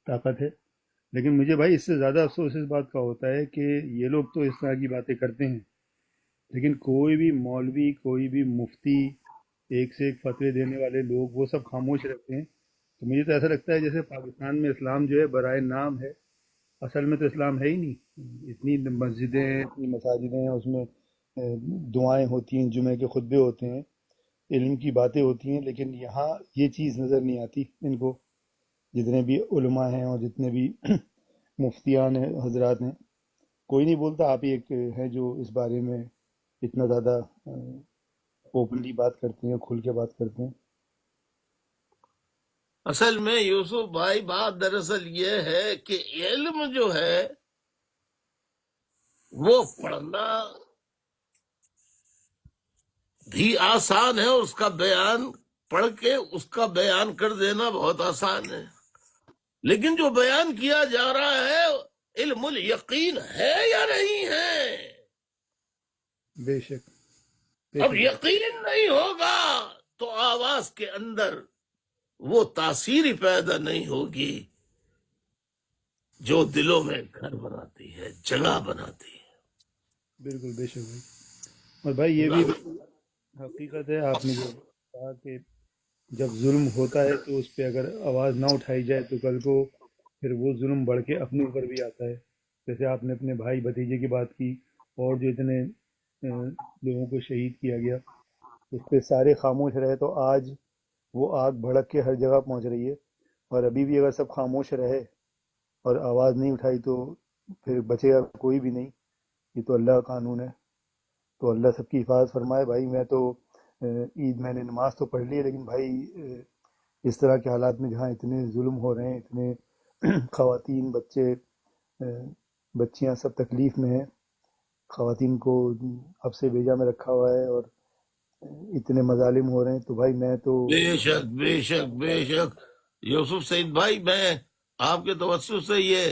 طاقت ہے. لیکن مجھے بھائی اس سے زیادہ افسوس اس بات کا ہوتا ہے کہ یہ لوگ تو اس طرح کی باتیں کرتے ہیں، لیکن کوئی بھی مولوی، کوئی بھی مفتی، ایک سے ایک فتوے دینے والے لوگ، وہ سب خاموش رہتے ہیں. تو مجھے تو ایسا لگتا ہے جیسے پاکستان میں اسلام جو ہے برائے نام ہے، اصل میں تو اسلام ہے ہی نہیں. اتنی مسجدیں ہیں، اتنی مساجدیں ہیں، اس میں دعائیں ہوتی ہیں، جمعے کے خطبے ہوتے ہیں، علم کی باتیں ہوتی ہیں، لیکن یہاں یہ چیز نظر نہیں آتی ان کو. جتنے بھی علماء ہیں اور جتنے بھی مفتیان ہیں، حضرات ہیں، کوئی نہیں بولتا. آپ ہی ایک ہیں جو اس بارے میں اتنا زیادہ اوپنلی بات کرتے ہیں، کھل کے بات کرتے ہیں. اصل میں یوسف بھائی بات دراصل یہ ہے کہ علم جو ہے وہ پڑھنا بھی آسان ہے، اس کا بیان پڑھ کے اس کا بیان کر دینا بہت آسان ہے. لیکن جو بیان کیا جا رہا ہے علم الیقین ہے یا نہیں ہے؟ بے شک، بے اب شک. یقین نہیں ہوگا تو آواز کے اندر وہ تاثیر ہی پیدا نہیں ہوگی جو دلوں میں گھر بناتی ہے، جگہ بناتی ہے. بالکل بے شک بھائی. اور بھائی یہ بھی حقیقت ہے، آپ نے جو کہا کہ جب ظلم ہوتا ہے تو اس پہ اگر آواز نہ اٹھائی جائے تو کل کو پھر وہ ظلم بڑھ کے اپنے اوپر بھی آتا ہے. جیسے آپ نے اپنے بھائی بھتیجے کی بات کی، اور جو اتنے لوگوں کو شہید کیا گیا، اس پہ سارے خاموش رہے تو آج وہ آگ بھڑک کے ہر جگہ پہنچ رہی ہے. اور ابھی بھی اگر سب خاموش رہے اور آواز نہیں اٹھائی تو پھر بچے گا کوئی بھی نہیں. یہ تو اللہ کا قانون ہے. تو اللہ سب کی حفاظت فرمائے. بھائی میں تو عید میں نے نماز تو پڑھ لی ہے، لیکن بھائی اس طرح کے حالات میں جہاں اتنے ظلم ہو رہے ہیں، اتنے خواتین، بچے، بچیاں سب تکلیف میں ہیں. خواتین کو اب سے بیجا میں رکھا ہوا ہے اور اتنے مظالم ہو رہے ہیں. تو بھائی میں تو بے شک بے شک بے شک. یوسف سعید بھائی، میں آپ کے توسط سے یہ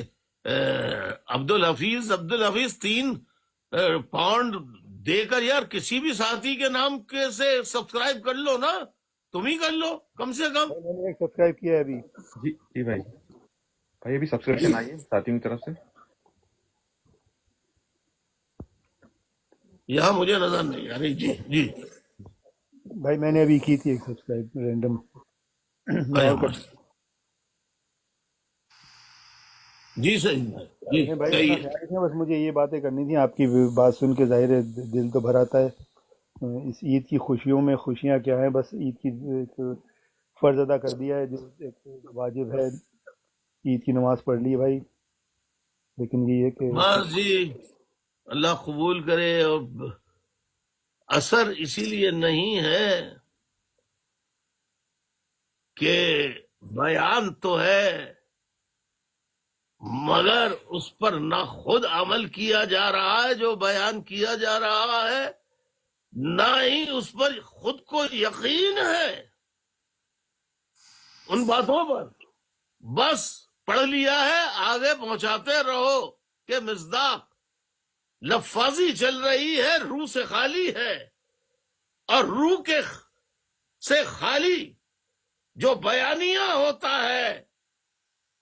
عبدالحفیظ 3 پاؤنڈ دے کر یار کسی بھی ساتھی کے نام کے سے سبسکرائب کر لو نا. تم ہی کر لو کم سے کم. میں نے ایک سبسکرائب کیا ہے ابھی. جی جی بھائی. بھائی ابھی سبسکرپشن آئی ہے ساتھیوں کی طرف سے. یہاں مجھے نظر نہیں آ رہی. جی جی. بھائی میں نے ابھی کی تھی ایک سبسکرائب رینڈم. میں اور کر جی صحیح جی بھائی صحیح اپنا ہے. خیال رکھیں. بس مجھے یہ باتیں کرنی تھیں. آپ کی بات سن کے ظاہر ہے دل تو بھر آتا ہے. اس عید کی خوشیوں میں خوشیاں کیا ہیں، بس عید کی ایک فرض ادا کر دیا ہے، جو ایک واجب ہے. عید کی نماز پڑھ لی ہے بھائی، لیکن یہ ہے کہ بس جی اللہ قبول کرے. اور اثر اسی لیے نہیں ہے کہ بیان تو ہے مگر اس پر نہ خود عمل کیا جا رہا ہے جو بیان کیا جا رہا ہے، نہ ہی اس پر خود کو یقین ہے ان باتوں پر. بس پڑھ لیا ہے، آگے پہنچاتے رہو کہ مصداق لفاظی چل رہی ہے، روح سے خالی ہے. اور روح کے سے خالی جو بیانیہ ہوتا ہے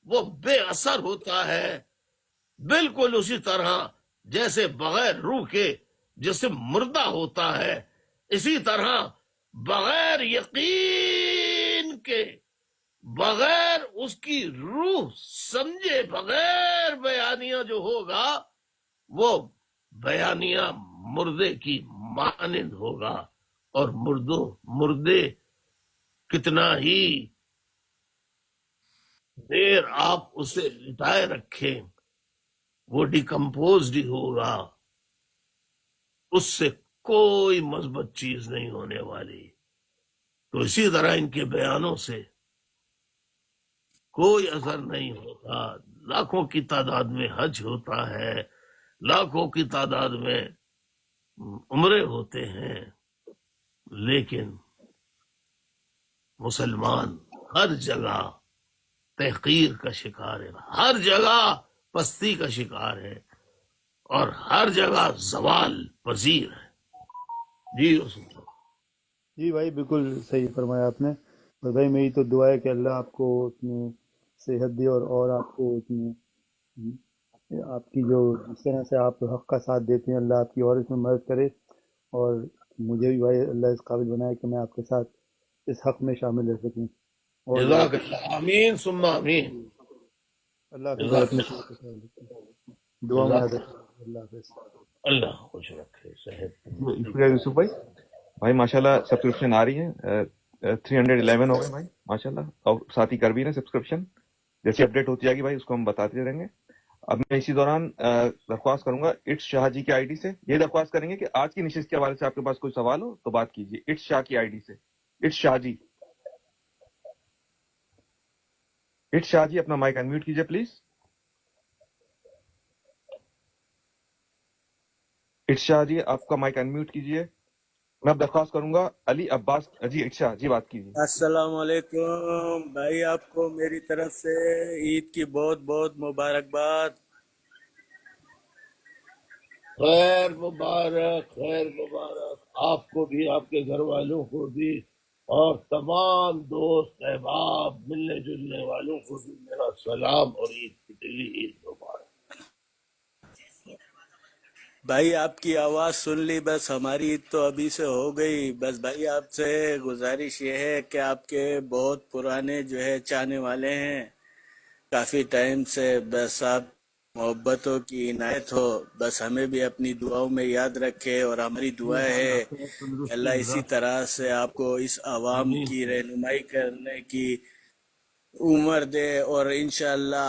وہ بے اثر ہوتا ہے، بالکل اسی طرح جیسے بغیر روح کے جسم مردہ ہوتا ہے. اسی طرح بغیر یقین کے، بغیر اس کی روح سمجھے بغیر بیانیہ جو ہوگا وہ بیانیہ مردے کی مانند ہوگا. اور مردے کتنا ہی دیر آپ اسے لٹائے رکھیں وہ ڈیکمپوزڈ ہی ہوگا، اس سے کوئی مثبت چیز نہیں ہونے والی. تو اسی طرح ان کے بیانوں سے کوئی اثر نہیں ہوتا. لاکھوں کی تعداد میں حج ہوتا ہے، لاکھوں کی تعداد میں عمرے ہوتے ہیں، لیکن مسلمان ہر جگہ تحقیر کا شکار ہے، ہر جگہ پستی کا شکار ہے، اور ہر جگہ زوال پذیر ہے. جی عثمان. جی بھائی بالکل صحیح فرمایا آپ نے. اور بھائی میری تو دعا ہے کہ اللہ آپ کو اتنی صحت دے اور آپ کو اتنی آپ کی جو جس طرح سے آپ حق کا ساتھ دیتے ہیں اللہ آپ کی اور اس میں مدد کرے، اور مجھے بھی بھائی اللہ اس قابل بنائے کہ میں آپ کے ساتھ اس حق میں شامل رہ سکوں. اور جزاک اللہ. آمین ثم آمین. اللہ حافظ بھائی، جزاک اپنے اللہ. خیال رکھیں، دعا میں یاد رکھیں. اللہ حافظ. اللہ خوش رکھے، صحت. شکریہ یوسف بھائی. بھائی ماشاء اللہ سبسکرپشن آ رہی ہے، 311 ہو گئے بھائی ماشاء اللہ، اور ساتھی کر بھی رہے سبسکرپشن. جیسی اپڈیٹ ہوتی جائے گی بھائی اس کو ہم بتاتے رہیں گے. اب میں اسی دوران درخواست کروں گا اٹس شاہ جی کی آئی ڈی سے، یہ درخواست کریں گے کہ آج کی نشست کے حوالے سے آپ کے پاس کوئی سوال ہو تو بات کیجیے. اٹس شاہ کی آئی ڈی سے. اٹس شاہ جی، اٹس شاہ جی اپنا مائک انمیوٹ کیجیے پلیز. اٹس شاہ جی آپ کا مائک انمیوٹ کیجیے. میں اب درخواست کروں گا علی عباس جی. اٹس شاہ جی بات کیجیے. السلام علیکم بھائی، آپ کو میری طرف سے عید کی بہت بہت مبارکباد. خیر مبارک، خیر مبارک آپ کو بھی، آپ کے گھر والوں کو بھی، اور تمام دوست احباب ملنے جلنے والوں کو بھی میرا سلام اور عید کی دلی عید مبارک. بھائی آپ کی آواز سن لی، بس ہماری عید تو ابھی سے ہو گئی. بس بھائی آپ سے گزارش یہ ہے کہ آپ کے بہت پرانے جو ہے چاہنے والے ہیں کافی ٹائم سے، بس آپ محبتوں کی عنایت ہو، بس ہمیں بھی اپنی دعاؤں میں یاد رکھے، اور ہماری دعا ہے کہ اللہ اسی طرح سے آپ کو اس عوام آمین. کی رہنمائی کرنے کی عمر دے، اور انشاءاللہ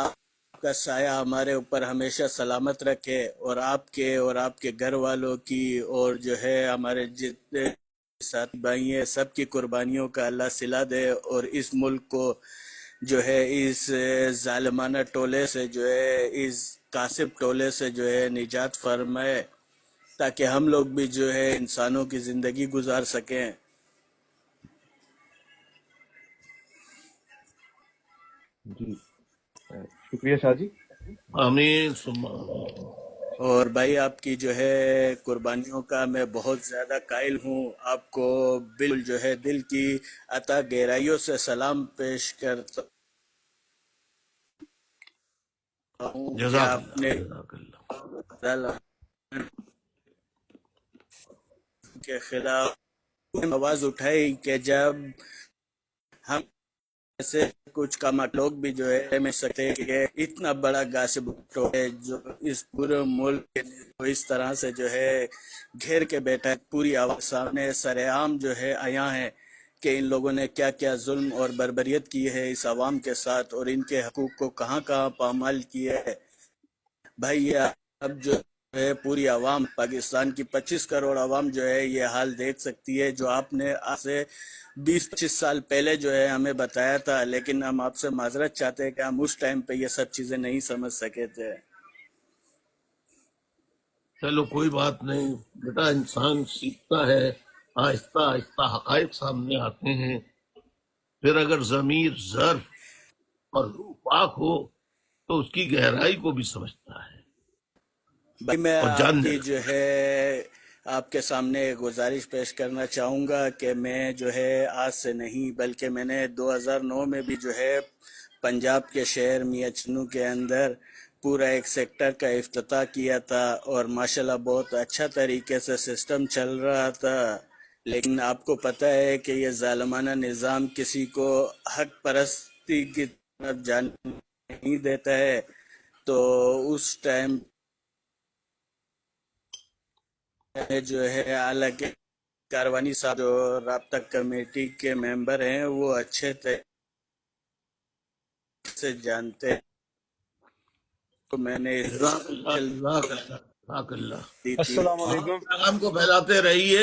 آپ کا سایہ ہمارے اوپر ہمیشہ سلامت رکھے، اور آپ کے گھر والوں کی، اور جو ہے ہمارے جتنے ساتھی بھائی ہیں سب کی قربانیوں کا اللہ صلہ دے، اور اس ملک کو جو ہے اس ظالمانہ ٹولے سے، جو ہے اس کاسب ٹولے سے جو ہے نجات فرمائے، تاکہ ہم لوگ بھی جو ہے انسانوں کی زندگی گزار سکیں. جی شکریہ شاہ جی. آمین ثم آمین. اور بھائی آپ کی جو ہے قربانیوں کا میں بہت زیادہ قائل ہوں. آپ کو بالکل جو ہے دل کی عطا گہرائیوں سے سلام پیش کرتا ہوں کہ جزاک آپ اللہ، نے جزاک اللہ. کے خلاف آواز اٹھائی کہ جب ہم ایسے کچھ کامات لوگ بھی جو ہے میں سکتے ہیں کہ اتنا بڑا غاصب ہے جو اس پورے ملک کو اس طرح سے جو ہے گھیر کے بیٹھا ہے، پوری آواز سامنے سر عام جو ہے آیا ہے کہ ان لوگوں نے کیا کیا ظلم اور بربریت کی ہے اس عوام کے ساتھ، اور ان کے حقوق کو کہاں کہاں پامال کیا ہے. بھائی یہ اب جو ہے پوری عوام، پاکستان کی 25 کروڑ عوام جو ہے یہ حال دیکھ سکتی ہے، جو آپ نے آج سے 20-25 سال پہلے جو ہے ہمیں بتایا تھا، لیکن ہم آپ سے معذرت چاہتے ہیں کہ ہم اس ٹائم پہ یہ سب چیزیں نہیں سمجھ سکے تھے. چلو کوئی بات نہیں بیٹا، انسان سیکھتا ہے، آہستہ آہستہ حقائق سامنے آتے ہیں، پھر اگر ضمیر ظرف اور روح پاک ہو تو اس کی گہرائی کو بھی سمجھتا ہے بھائی میں اور آپ جاننے کی لگتا جو ہے آپ کے سامنے ایک گزارش پیش کرنا چاہوں گا کہ میں جو ہے آج سے نہیں بلکہ میں نے 2009 میں بھی جو ہے پنجاب کے شہر میاں چنو کے اندر پورا ایک سیکٹر کا افتتاح کیا تھا، اور ماشاءاللہ بہت اچھا طریقے سے سسٹم چل رہا تھا. لیکن آپ کو پتہ ہے کہ یہ ظالمانہ نظام کسی کو حق پرستی کی طرف جانے نہیں دیتا ہے. تو اس ٹائم جو ہے حالانکہ کاروانی صاحب جو رابطہ کمیٹی کے ممبر ہیں وہ اچھے طریقے سے جانتے ہیں، تو میں نے جزاک اللہ، جزاک اللہ، جزاک اللہ. دی تھی السلام ہاں، علیکم. پیغام کو پھیلاتے رہیے.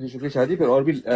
جی شکریہ شاہ جی. پھر اور بھی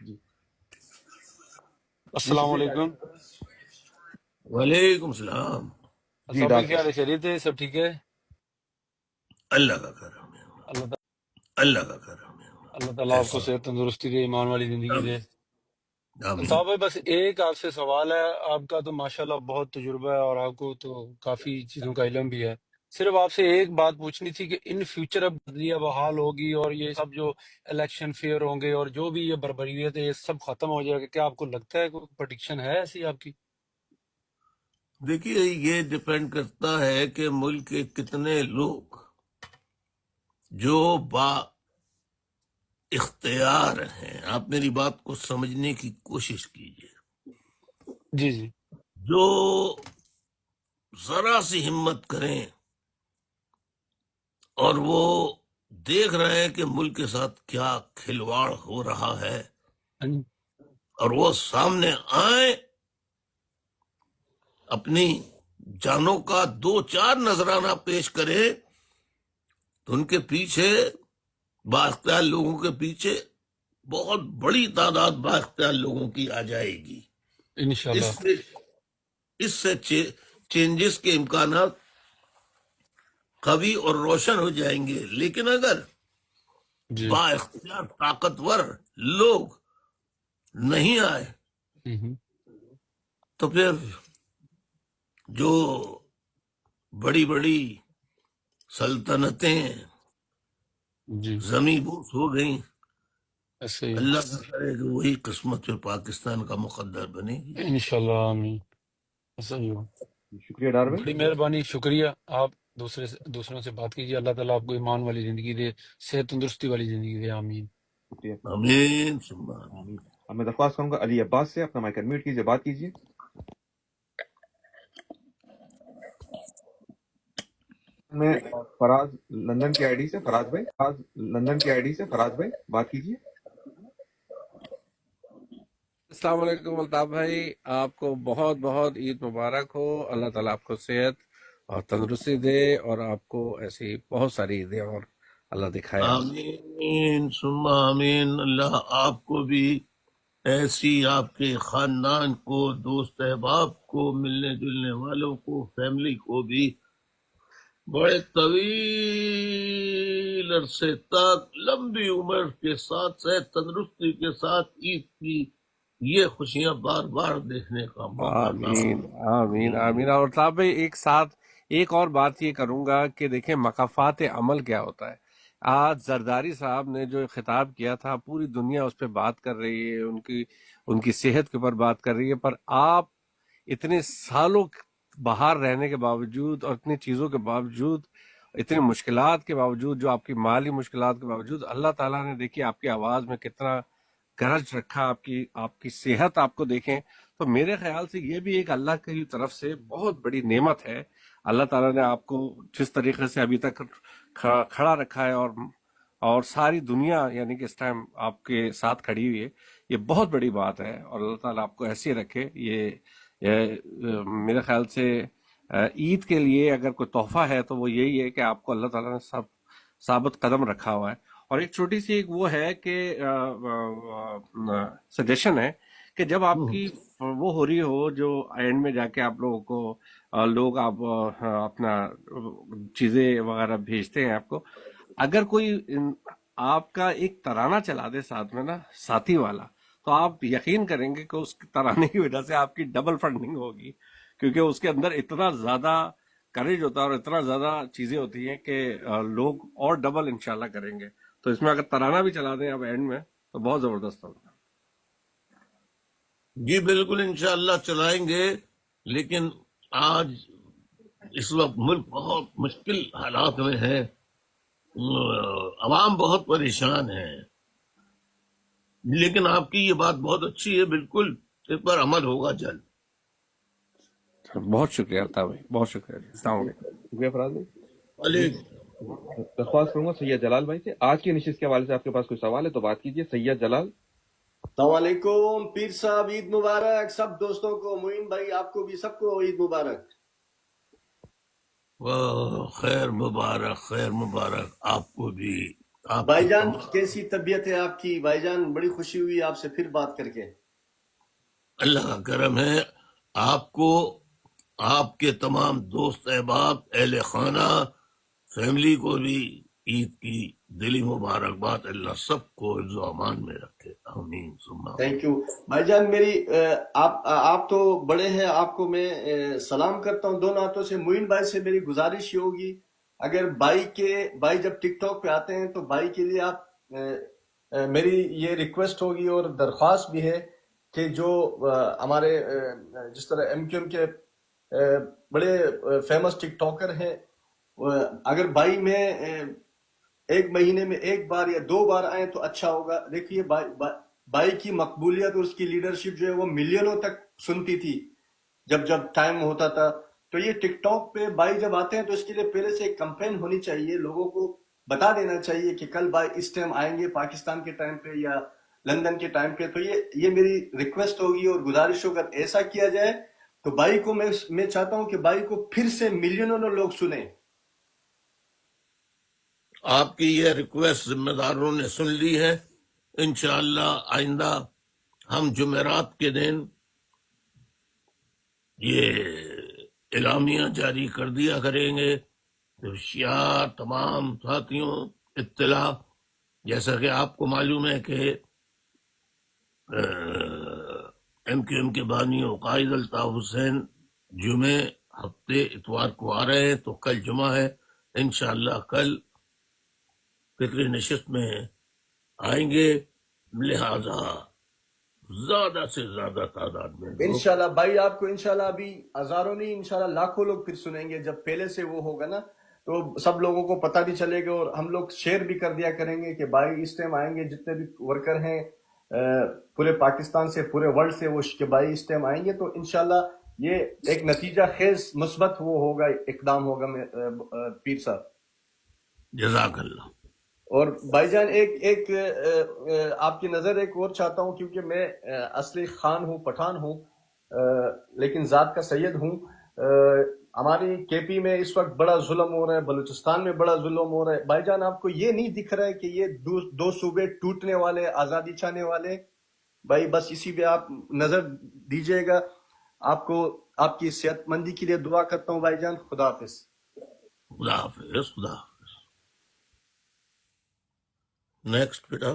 جی جی السلام شکریہ شاہ علیکم. جی. وعلیکم السلام. جی صاحب بھائی ڈاکٹر کیا حال ہے؟ خیریت ہے؟ سب ٹھیک ہے؟ اللہ کا کرم ہے. اللہ اللہ کا کرم ہے. اللہ تعالیٰ آپ کو ایسا صحت تندرستی دے، ایمان والی زندگی دے. آمین. صاحب بھائی بس ایک آپ سے سوال ہے. آپ کا تو ماشاءاللہ بہت تجربہ ہے اور آپ کو تو کافی چیزوں کا علم بھی ہے. صرف آپ سے ایک بات پوچھنی تھی کہ ان فیوچر اب بدلیہ بحال ہوگی اور یہ سب جو الیکشن فیئر ہوں گے اور جو بھی یہ بربریت ہے یہ سب ختم ہو جائے گا. کیا آپ کو لگتا ہے کوئی پرڈکشن ہے ایسی آپ کی؟ دیکھیے یہ ڈپینڈ کرتا ہے کہ ملک کے کتنے لوگ جو با اختیار ہیں. آپ میری بات کو سمجھنے کی کوشش کیجیے. جی جی جو ذرا سی ہمت کریں اور وہ دیکھ رہے ہیں کہ ملک کے ساتھ کیا کھلواڑ ہو رہا ہے ہاں جی. اور وہ سامنے آئیں، اپنی جانوں کا دو چار نذرانہ پیش کرے تو ان کے پیچھے بااختیار لوگوں کے پیچھے بہت بڑی تعداد بااختیار لوگوں کی آ جائے گی. انشاءاللہ. اس سے چینجز کے امکانات قوی اور روشن ہو جائیں گے. لیکن اگر جی با اختیار طاقتور لوگ نہیں آئے ہوں تو پھر جو بڑی بڑی سلطنتیں جی زمیں بوس ہو گئیں، ایسے ہی اللہ کا کرے کہ وہی قسمت پھر پاکستان کا مقدر بنے گی. انشاءاللہ آمین. ایسا ہی ہو. شکریہ ڈار بھائی. بڑی مہربانی، شکریہ. آپ دوسروں سے بات کیجیے. اللہ تعالیٰ آپ کو ایمان والی زندگی دے، صحت تندرستی والی زندگی دے. آمین. شکریہ. آمین ثم آمین. آمین. اب میں درخواست کروں گا علی عباس سے اپنا مائک انمیوٹ کیجیے، بات کیجیے. میں فراز لندن کی آئی ڈی سے فراز بھائی، فراز لندن کی آئی ڈی سے فراز بھائی بات کیجیے. السلام علیکم الطاف بھائی، آپ کو بہت بہت عید مبارک ہو. اللہ تعالیٰ آپ کو صحت اور تندرستی دے اور آپ کو ایسی بہت ساری عیدیں اور اللہ دکھائے. آمین ثم آمین. اللہ آپ کو بھی ایسی، آپ کے خاندان کو، دوست احباب کو، ملنے جلنے والوں کو، فیملی کو بھی بڑے طویل عرصے تک لمبی عمر کے ساتھ صحت تندرستی کے ساتھ عید کی یہ خوشیاں بار بار دیکھنے کا موقع عطا آمین آمین آمین. اور الطاف بھائی ایک ساتھ ایک اور بات یہ کروں گا کہ دیکھیں مقافات عمل کیا ہوتا ہے. آج زرداری صاحب نے جو خطاب کیا تھا پوری دنیا اس پہ بات کر رہی ہے، ان کی صحت کے اوپر بات کر رہی ہے، پر آپ اتنے سالوں باہر رہنے کے باوجود اور اتنی چیزوں کے باوجود، اتنی مشکلات کے باوجود، جو آپ کی مالی مشکلات کے باوجود، اللہ تعالیٰ نے دیکھی آپ کی آواز میں کتنا گرج رکھا. آپ کی صحت آپ کو دیکھیں تو میرے خیال سے یہ بھی ایک اللہ کی طرف سے بہت بڑی نعمت ہے. اللہ تعالیٰ نے آپ کو جس طریقے سے ابھی تک کھڑا رکھا ہے اور ساری دنیا یعنی کہ اس ٹائم آپ کے ساتھ کھڑی ہوئی ہے، یہ بہت بڑی بات ہے. اور اللہ تعالیٰ آپ کو ایسے رکھے. یہ میرے خیال سے عید کے لیے اگر کوئی تحفہ ہے تو وہ یہی ہے کہ آپ کو اللہ تعالیٰ نے ثابت قدم رکھا ہوا ہے. اور ایک چھوٹی سی ایک وہ ہے کہ سجیشن ہے کہ جب آپ کی وہ ہو رہی ہو جو اینڈ میں جا کے آپ لوگوں کو لوگ آپ اپنا چیزیں وغیرہ بھیجتے ہیں آپ کو، اگر کوئی آپ کا ایک ترانہ چلا دے ساتھ میں نا، ساتھی والا، تو آپ یقین کریں گے کہ اس ترانے کی وجہ سے آپ کی ڈبل فنڈنگ ہوگی، کیونکہ اس کے اندر اتنا زیادہ کریج ہوتا ہے اور اتنا زیادہ چیزیں ہوتی ہیں کہ لوگ اور ڈبل انشاءاللہ کریں گے. تو اس میں اگر ترانہ بھی چلا دیں اب اینڈ میں تو بہت زبردست ہوگا. جی بالکل انشاءاللہ چلائیں گے. لیکن آج اس وقت ملک بہت مشکل حالات میں ہے، عوام بہت پریشان ہے. لیکن آپ کی یہ بات بہت اچھی ہے، بالکل اس پر عمل ہوگا جلد. بہت شکریہ الطاف بھائی، بہت شکریہ. السلام علیکم. شکریہ فراز بھائی. علیکم درخواست کروں گا سید جلال بھائی سے. آج کی نشست کے حوالے سے آپ کے پاس کوئی سوال ہے تو بات کیجیے. سید جلال. السلام علیکم پیر صاحب، عید مبارک سب دوستوں کو، معین بھائی آپ کو بھی سب کو عید مبارک. خیر مبارک، خیر مبارک آپ کو بھی، آپ بھائی کے جان تمام. کیسی طبیعت ہے آپ کی؟ بھائی جان بڑی خوشی ہوئی آپ سے پھر بات کر کے. اللہ کا کرم ہے. آپ کو، آپ کے تمام دوست احباب، اہل خانہ، فیملی کو بھی عید کی دلی مبارکباد. اللہ سب کو حفظ و امان میں رکھے، آمین ثم آمین. تھینک یو بھائی جان. میری آپ تو بڑے ہیں، آپ کو میں سلام کرتا ہوں دونوں ہاتھوں سے. معین بھائی سے میری گزارش یہ ہوگی، اگر بھائی جب ٹک ٹاک پہ آتے ہیں تو بھائی کے لیے آپ میری یہ ریکویسٹ ہوگی اور درخواست بھی ہے کہ جو ہمارے جس طرح ایم کیو ایم کے بڑے فیمس ٹک ٹاکر ہیں، اگر بھائی میں ایک مہینے میں ایک بار یا 2 بار آئیں تو اچھا ہوگا. دیکھیے بھائی کی مقبولیت اور اس کی لیڈرشپ جو ہے وہ ملینوں تک سنتی تھی جب ٹائم ہوتا تھا. تو یہ ٹک ٹاک پہ بھائی جب آتے ہیں تو اس کے لیے پہلے سے ایک کمپین ہونی چاہیے، لوگوں کو بتا دینا چاہیے کہ کل بھائی اس ٹائم آئیں گے پاکستان کے ٹائم پہ یا لندن کے ٹائم پہ. تو یہ میری ریکویسٹ ہوگی اور گزارش ہو، اگر ایسا کیا جائے تو بھائی کو میں چاہتا ہوں کہ بھائی کو پھر سے ملینوں لوگ سنیں. آپ کی یہ ریکویسٹ ذمہ داروں نے سن لی ہے. انشاءاللہ آئندہ ہم جمعرات کے دن یہ اعلامیہ جاری کر دیا کریں گے. تو شیعہ تمام ساتھیوں اطلاع، جیسا کہ آپ کو معلوم ہے کہ ایم کیو ایم کے بانی قائد الطاف حسین جمعے ہفتے اتوار کو آ رہے ہیں، تو کل جمعہ ہے. انشاءاللہ کل فکری نشست میں آئیں گے، لہذا زیادہ سے زیادہ تعداد میں لوگ. انشاءاللہ بھائی آپ کو انشاءاللہ ابھی ہزاروں نہیں، انشاءاللہ لاکھوں لوگ پھر سنیں گے. جب پہلے سے وہ ہوگا نا تو سب لوگوں کو پتہ بھی چلے گا، اور ہم لوگ شیئر بھی کر دیا کریں گے کہ بھائی اس ٹائم آئیں گے. جتنے بھی ورکر ہیں پورے پاکستان سے، پورے ورلڈ سے، وہ کہ بھائی اس ٹائم آئیں گے. تو انشاءاللہ یہ ایک نتیجہ خیز مثبت وہ ہوگا، اقدام ہوگا پیر صاحب. جزاک اللہ. اور بھائی جان ایک آپ کی نظر ایک اور چاہتا ہوں، کیونکہ میں اصلی خان ہوں، پٹھان ہوں، لیکن ذات کا سید ہوں. ہماری کے پی میں اس وقت بڑا ظلم ہو رہا ہے، بلوچستان میں بڑا ظلم ہو رہا ہے. بھائی جان آپ کو یہ نہیں دکھ رہا ہے کہ یہ دو صوبے ٹوٹنے والے، آزادی چاہنے والے؟ بھائی بس اسی پہ آپ نظر دیجئے گا. آپ کو آپ کی صحت مندی کے لیے دعا کرتا ہوں بھائی جان. خدا حافظ. خدا حافظ، خدا حافظ. نیکسٹ بیٹا.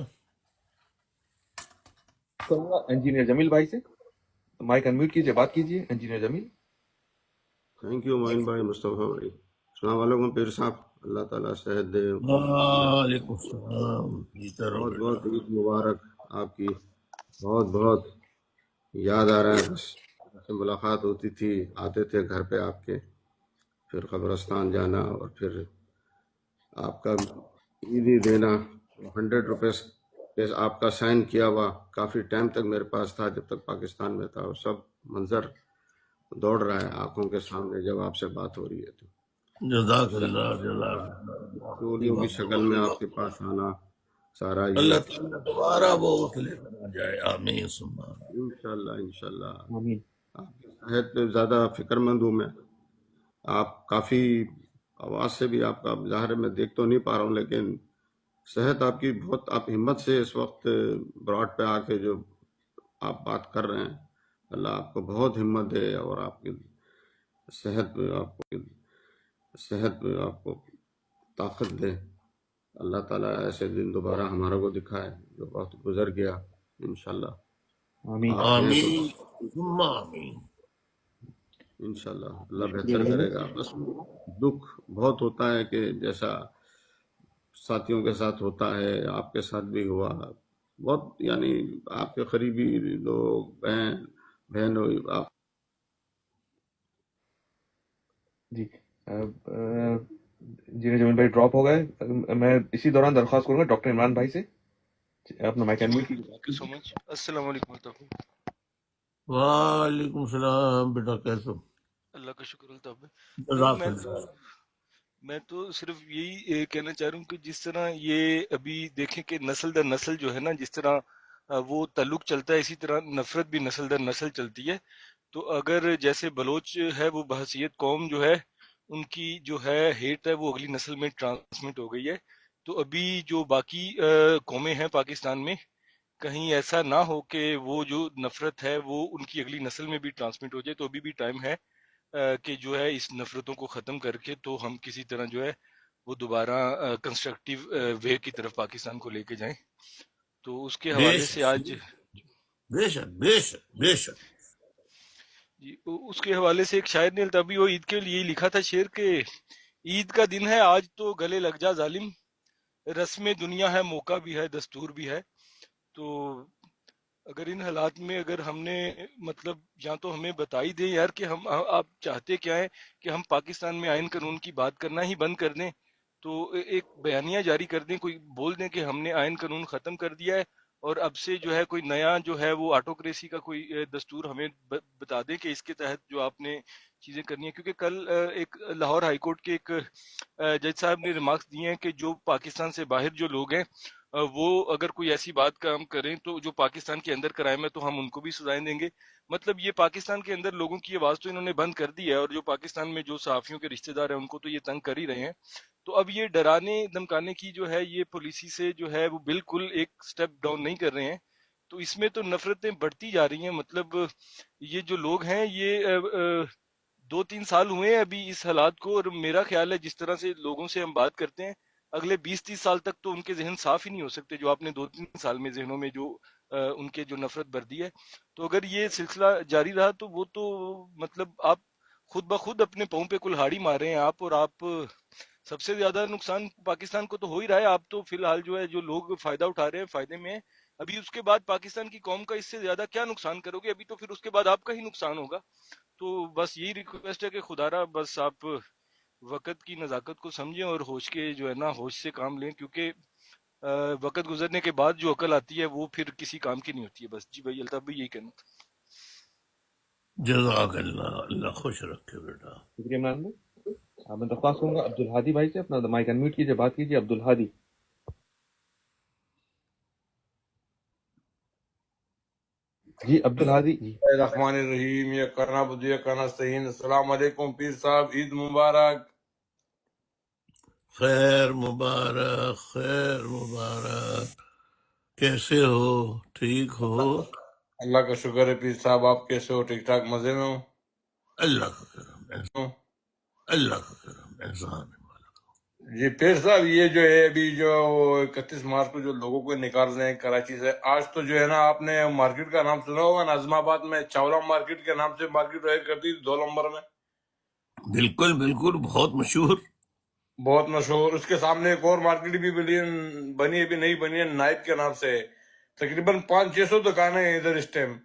کروں گا انجینئر جمیل بھائی سے. مائک انمیوٹ کیجئے، بات کیجئے انجینئر جمیل. تھینک یو معین بھائی، مصطفیٰ بھائی. السلام علیکم پیر صاحب، اللہ تعالیٰ صحت دے. وعلیکم السلام. بہت بہت عید مبارک آپ کی. بہت بہت یاد آ رہا ہے، بس سے ملاقات ہوتی تھی، آتے تھے گھر پہ آپ کے، پھر قبرستان جانا، اور پھر آپ کا عیدی دینا. 100 روپیز آپ کا سائن کیا ہوا کافی ٹائم تک میرے پاس تھا، جب تک پاکستان میں تھا. وہ سب منظر دوڑ رہا ہے آنکھوں کے سامنے جب آپ سے بات ہو رہی ہے. تو جزاک اللہ، جزاک اللہ. چولیوں کی شکل میں آپ کے پاس آنا، سارا یہ اللہ تعالیٰ دوبارہ وہ وقت لے کر آ جائے. آمین ثم آمین. انشاءاللہ انشاءاللہ. آمین. آپ کی صحت پہ زیادہ فکر مند ہوں میں. آپ کافی آواز سے بھی آپ کا ظاہر ہے، میں دیکھ تو نہیں پا رہا ہوں، لیکن صحت آپ کی بہت، آپ ہمت سے اس وقت براڈ پہ آ کے جو آپ بات کر رہے ہیں، اللہ آپ کو بہت ہمت دے، اور آپ کی صحت پہ آپ کو طاقت دے. اللہ تعالیٰ ایسے دن دوبارہ ہمارا کو دکھائے جو وقت گزر گیا. انشاءاللہ آمین. آپ ہیں تو آمین ثم آمین. انشاءاللہ اللہ بہتر کرے گا. بس دکھ بہت ہوتا ہے کہ جیسا ساتھیوں کے ساتھ ہوتا ہے، آپ کے ساتھ بھی ہوا. بہت یعنی آپ کے قریبی لوگ، بہن آپ. جی جی جمیل بھائی ڈراپ ہو گئے. میں اسی دوران درخواست کروں گا ڈاکٹر عمران بھائی سے، اپنا مائک انمیوٹ کیجیے. تھینک یو سو مچ. السلام علیکم ورحمۃ اللہ. وعلیکم السلام بیٹا، کیسے ہو؟ اللہ کا شکر الطاف بھائی. جزاک اللہ. میں تو صرف یہی کہنا چاہ رہا ہوں کہ جس طرح یہ ابھی دیکھیں کہ نسل در نسل جو ہے نا، جس طرح وہ تعلق چلتا ہے، اسی طرح نفرت بھی نسل در نسل چلتی ہے. تو اگر جیسے بلوچ ہے وہ بحیثیت قوم جو ہے ان کی جو ہے ہیٹ ہے وہ اگلی نسل میں ٹرانسمٹ ہو گئی ہے. تو ابھی جو باقی قومیں ہیں پاکستان میں، کہیں ایسا نہ ہو کہ وہ جو نفرت ہے وہ ان کی اگلی نسل میں بھی ٹرانسمٹ ہو جائے. تو ابھی بھی ٹائم ہے کہ جو ہے اس نفرتوں کو ختم کر کے تو ہم کسی طرح جو ہے وہ دوبارہ کنسٹرکٹیو وے کی طرف پاکستان کو لے کے جائیں. تو اس کے بے حوالے سے شک آج بے شک بے شک بے شک. جی اس کے حوالے سے ایک شاعر نے تبھی وہ عید کے لیے لکھا تھا شعر کہ عید کا دن ہے آج تو گلے لگ جا ظالم، رسم دنیا ہے موقع بھی ہے دستور بھی ہے. تو اگر ان حالات میں اگر ہم نے مطلب یا تو ہمیں بتائی دیں یار کہ ہم آپ چاہتے کیا ہیں، کہ ہم پاکستان میں آئین قانون کی بات کرنا ہی بند کر دیں، تو ایک بیانیہ جاری کر دیں، کوئی بول دیں کہ ہم نے آئین قانون ختم کر دیا ہے اور اب سے جو ہے کوئی نیا جو ہے وہ آٹوکریسی کا کوئی دستور ہمیں بتا دیں کہ اس کے تحت جو آپ نے چیزیں کرنی ہیں. کیونکہ کل ایک لاہور ہائی کورٹ کے ایک جج صاحب نے ریمارکس دیے ہیں کہ جو پاکستان سے باہر جو لوگ ہیں وہ اگر کوئی ایسی بات کام کریں تو جو پاکستان کے اندر کرائم ہے تو ہم ان کو بھی سزائیں دیں گے. مطلب یہ پاکستان کے اندر لوگوں کی آواز تو انہوں نے بند کر دی ہے، اور جو پاکستان میں جو صحافیوں کے رشتہ دار ہیں ان کو تو یہ تنگ کر ہی رہے ہیں. تو اب یہ ڈرانے دھمکانے کی جو ہے یہ پالیسی سے جو ہے وہ بالکل ایک سٹیپ ڈاؤن نہیں کر رہے ہیں. تو اس میں تو نفرتیں بڑھتی جا رہی ہیں. مطلب یہ جو لوگ ہیں یہ 2-3 سال ہوئے ہیں ابھی اس حالات کو، اور میرا خیال ہے جس طرح سے لوگوں سے ہم بات کرتے ہیں اگلے 20-30 سال تک تو ان کے ذہن صاف ہی نہیں ہو سکتے، جو آپ نے 2-3 سال میں ذہنوں میں جو ان کے جو نفرت بھر دی ہے. تو اگر یہ سلسلہ جاری رہا تو وہ تو مطلب آپ خود بخود اپنے پاؤں پہ کلہاڑی مار رہے ہیں آپ، اور آپ سب سے زیادہ نقصان پاکستان کو تو ہو ہی رہا ہے. آپ تو فی الحال جو ہے جو لوگ فائدہ اٹھا رہے ہیں فائدے میں ہیں. ابھی اس کے بعد پاکستان کی قوم کا اس سے زیادہ کیا نقصان کرو گے؟ ابھی تو پھر اس کے بعد آپ کا ہی نقصان ہوگا. تو بس یہی ریکویسٹ ہے کہ خدا را بس آپ وقت کی نزاکت کو سمجھیں اور ہوش کے جو ہے نا ہوش سے کام لیں، کیونکہ وقت گزرنے کے بعد جو عقل آتی ہے وہ پھر کسی کام کی نہیں ہوتی ہے. بس جی بھائی الطاف بھی یہی کہنا تھا. جزاک اللہ، اللہ خوش رکھے بیٹا. شکریہ عمران بھائی. میں درخواست کروں گا عبدالہادی بھائی سے اپنا مائک انمیوٹ کیجیے، بات کیجیے. عبدالہادی جی، عبدالہادی جی. الرحمن الرحیم، یا کرنا بدیا کرنا صحیح. السلام علیکم پیر صاحب، عید مبارک. خیر مبارک، خیر مبارک. کیسے ہو؟ ٹھیک ہو؟ اللہ کا شکر ہے پیر صاحب، آپ کیسے ہو؟ ٹھیک ٹھاک مزے میں ہو؟ اللہ کا کرم، اللہ کا کرم احسان ہے. جی پیر صاحب، یہ جو ہے ابھی جو 31 مارچ کو جو لوگوں کو نکال رہے ہیں کراچی سے، آج تو جو ہے نا آپ نے مارکیٹ کا نام سنا ہوگا، ناظم آباد میں چاولا مارکیٹ کے نام سے مارکیٹ رہا کرتی تھی 2 نمبر میں. بالکل بالکل، بہت مشہور. بہت مشہور. اس کے سامنے ایک اور مارکیٹ بھی بنی ابھی نہیں بنی ہے نائب کے نام سے. تقریباً 500-600 دکانیں ہیں ادھر اس ٹائم.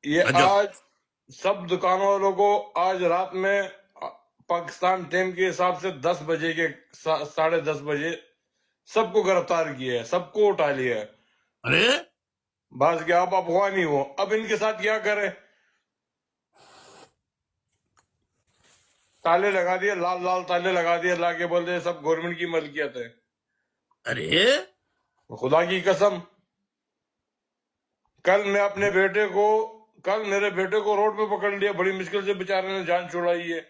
یہ آج سب دکانوں والوں کو آج رات میں پاکستان ٹائم کے حساب سے 10 بجے کے 10:30 بجے سب کو گرفتار کیا ہے، سب کو اٹھا لیا ہے. ارے بس کہ آپ افواہ نہیں ہو. اب ان کے ساتھ کیا کریں؟ تالے لگا دیے، لال لال تالے لگا دیے، لا کے بولتے سب گورنمنٹ کی ملکیت ہے. ارے خدا کی قسم، کل میرے بیٹے کو روڈ پہ پکڑ لیا، بڑی مشکل سے بیچارے نے جان چھڑائی ہے.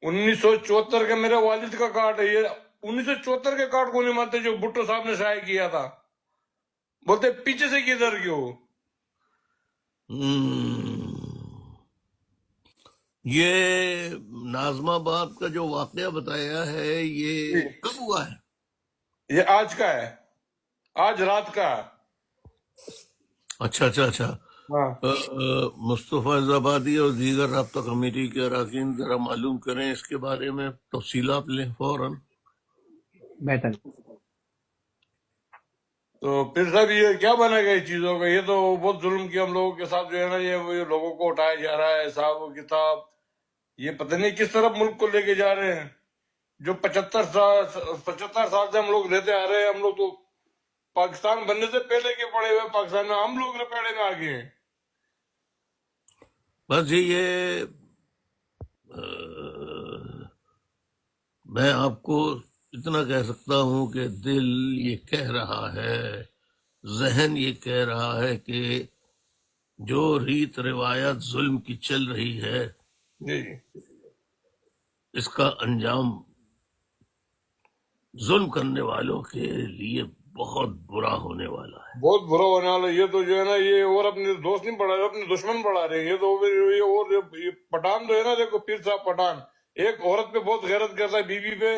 1974 کے میرے والد کا کارڈ ہے یہ. 1974 کے کارڈ کو نہیں مانتے جو بھٹو صاحب نے شائع کیا تھا. بولتے پیچھے سے کدھر کیوں. یہ ناظم آباد کا جو واقعہ بتایا ہے یہ کب ہوا ہے؟ یہ آج کا ہے، آج رات کا. اچھا اچھا اچھا. مصطفیٰ زبادی اور دیگر رابطہ کمیٹی کے اراکین ذرا معلوم کریں اس کے بارے میں، تفصیلات لیں فوراً. بہتر. تو پھر صاحب یہ کیا بنے گا اس چیزوں کا؟ یہ تو بہت ظلم کیا ہم لوگوں کے ساتھ جو ہے نا، یہ لوگوں کو اٹھایا جا رہا ہے حساب و کتاب. یہ پتہ نہیں کس طرف ملک کو لے کے جا رہے ہیں. جو 75 سال سے ہم لوگ رہتے آ رہے ہیں، ہم لوگ تو پاکستان بننے سے پہلے کے پڑے ہوئے پاکستان میں، ہم لوگ رپیڑے میں آگے ہیں. بس یہ میں آپ کو اتنا کہہ سکتا ہوں کہ دل یہ کہہ رہا ہے ذہن یہ کہہ رہا ہے کہ جو ریت روایت ظلم کی چل رہی ہے جی اس کا انجام ظلم کرنے والوں کے لیے بہت برا ہونے والا ہے. بہت برا ہونے والا. یہ تو جو ہے نا یہ اور اپنے دوست نہیں پڑھا رہے, اپنے دشمن پڑھا رہے ہیں. یہ تو یہ اور یہ پٹھان جو ہے نا, دیکھو پیر صاحب پٹھان ایک عورت پہ بہت غیرت کرتا ہے, بیوی پہ,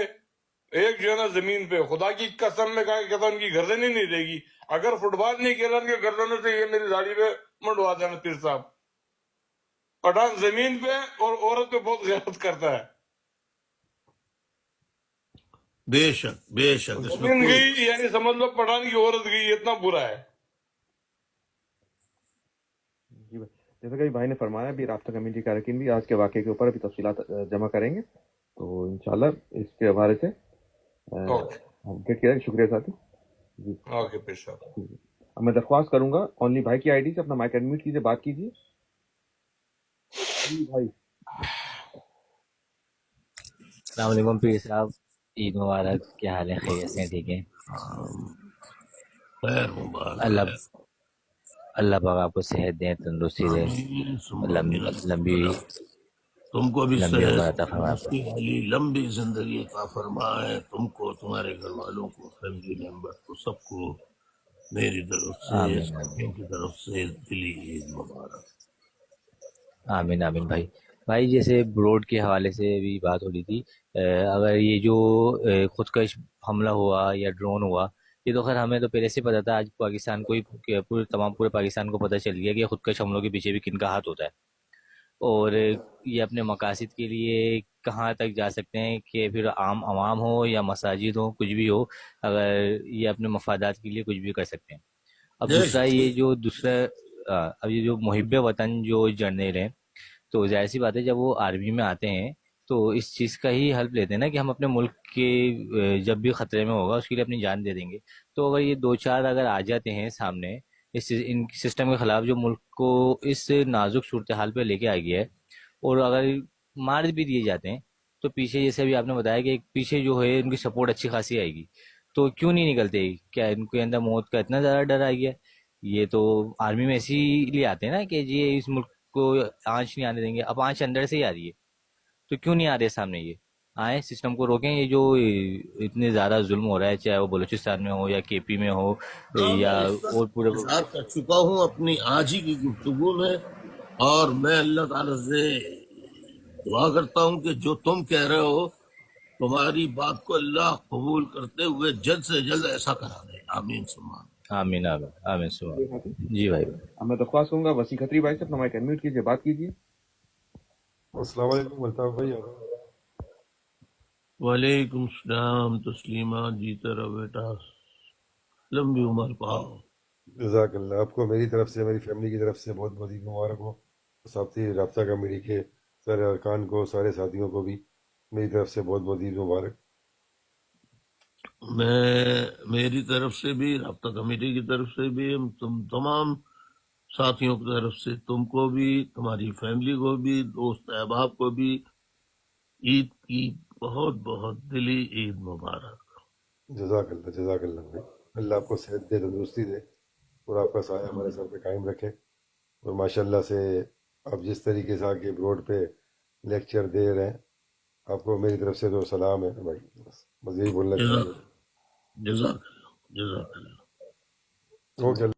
ایک جو ہے نا زمین پہ. خدا کی قسم میں کہا کہتا ان کی گردن ہی نہیں رہے گی. اگر فٹ بال نہیں کھیلا ان کے گردنوں سے یہ میری داڑھی پہ منڈوا دینا پیر صاحب. پٹھان زمین پہ اور عورت پہ بہت غیرت کرتا ہے. بے شک بے شک اس میں زمین کوئی گئی یعنی سمجھ لو پٹھان کی عورت گئی, اتنا برا ہے. جی بھائی, جیسا کہ بھائی نے فرمایا, بھی رابطہ کمیٹی کے اراکین بھی آج کے واقعے کے اوپر ابھی تفصیلات جمع کریں گے, تو انشاءاللہ اس کے حوالے سے اوکے اپڈیٹ کیا. شکریہ ساتھی. جی اوکے پیر صاحب. اب میں درخواست کروں گا اونلی بھائی کی آئی ڈی سے اپنا مائک ایڈمٹ کیجیے, بات کیجیے. جی بھائی. السلام علیکم پیر صاحب, عید مبارک. کیا حال ہے؟ خیریت سے ہیں؟ ٹھیک ہے. خیر مبارک اللہ خیر. اللہ پاک آپ کو صحت دے, تندرستی دے, آمین ثم آمین. لمبی تم کو بھی لمبی عمر صحت عطا فرمائے آپ کو. تندرستی والی لمبی زندگی عطا فرمائے, تم کو, تمہارے گھر والوں کو, فیملی ممبر کو, سب کو میری طرف سے, آمین آمین ساتھیوں کی طرف سے دلی عید مبارک. آمین آمین. بھائی جیسے بروڈ کے حوالے سے بھی بات ہو رہی تھی, اگر یہ جو خودکش حملہ ہوا یا ڈرون ہوا, یہ تو خیر ہمیں تو پہلے سے پتا تھا. آج پاکستان کو پورے پاکستان کو پتہ چل گیا کہ خودکش حملوں کے پیچھے بھی کن کا ہاتھ ہوتا ہے, اور یہ اپنے مقاصد کے لیے کہاں تک جا سکتے ہیں, کہ پھر عام عوام ہو یا مساجد ہو, کچھ بھی ہو, اگر یہ اپنے مفادات کے لیے کچھ بھی کر سکتے ہیں. اب اب یہ جو محب وطن جو جرنیل ہیں, تو ظاہر سی بات ہے جب وہ آرمی میں آتے ہیں تو اس چیز کا ہی ہیلپ لیتے ہیں نا, کہ ہم اپنے ملک کے جب بھی خطرے میں ہوگا اس کے لیے اپنی جان دے دیں گے. تو اگر یہ دو چار اگر آ جاتے ہیں سامنے ان سسٹم کے خلاف جو ملک کو اس نازک صورتحال پہ لے کے آ گیا ہے, اور اگر مار بھی دیے جاتے ہیں تو پیچھے, جیسے ابھی آپ نے بتایا کہ پیچھے جو ہے ان کی سپورٹ اچھی خاصی آئے گی, تو کیوں نہیں نکلتے؟ کیا ان کے اندر موت کا اتنا زیادہ ڈر آ گیا؟ یہ تو آرمی میں اسی لیے آتے ہیں نا کہ جی اس ملک کو آنچ نہیں آنے دیں گے. اب آنچ اندر سے ہی آ رہی ہے, تو کیوں نہیں آ رہے سامنے؟ یہ آئیں, سسٹم کو روکیں. یہ جو اتنے زیادہ ظلم ہو رہا ہے, چاہے وہ بلوچستان میں ہو یا کے پی میں ہو یا میں اس کا اور پورے اظہار کر چکا ہوں اپنی آج ہی کی گفتگو میں, اور میں اللہ تعالی سے دعا کرتا ہوں کہ جو تم کہہ رہے ہو تمہاری بات کو اللہ قبول کرتے ہوئے جلد سے جلد ایسا کرا دے. آمین ثم آمین. آمین آمین آمین سبحان. شکریہ ساتھی. جی بھائی. اب میں درخواست کروں گا وسیع کھتری بھائی سے اپنا مائک ایڈمٹ کیجیے, بات کیجیے. السلام علیکم الطاف بھائی. وعلیکم السلام. تسلیمات جیتا رہو بیٹا, لمبی عمر پاؤ. جزاک اللہ. آپ کو میری طرف سے, میری فیملی کی طرف سے بہت بہت عید مبارک ہو. ساتھی رابطہ کمیٹی کے سارے ارکان کو, سارے ساتھیوں کو بھی میری طرف سے بہت بہت عید مبارک. میری طرف سے بھی, رابطہ کمیٹی کی طرف سے بھی, تم تمام ساتھیوں کی طرف سے تم کو بھی, تمہاری فیملی کو بھی, دوست احباب کو بھی عید کی بہت بہت دلی عید مبارک. جزاک اللہ بھائی. اللہ آپ کو صحت دے, تندرستی دے, اور آپ کا سایہ ہمارے سر پہ قائم رکھے. اور ماشاءاللہ سے آپ جس طریقے سے آگے بروڈ پہ لیکچر دے رہے ہیں, آپ کو میری طرف سے تو سلام ہے بھائی. بس یہی بولنا چاہیے. جزاک اللہ. اوکے.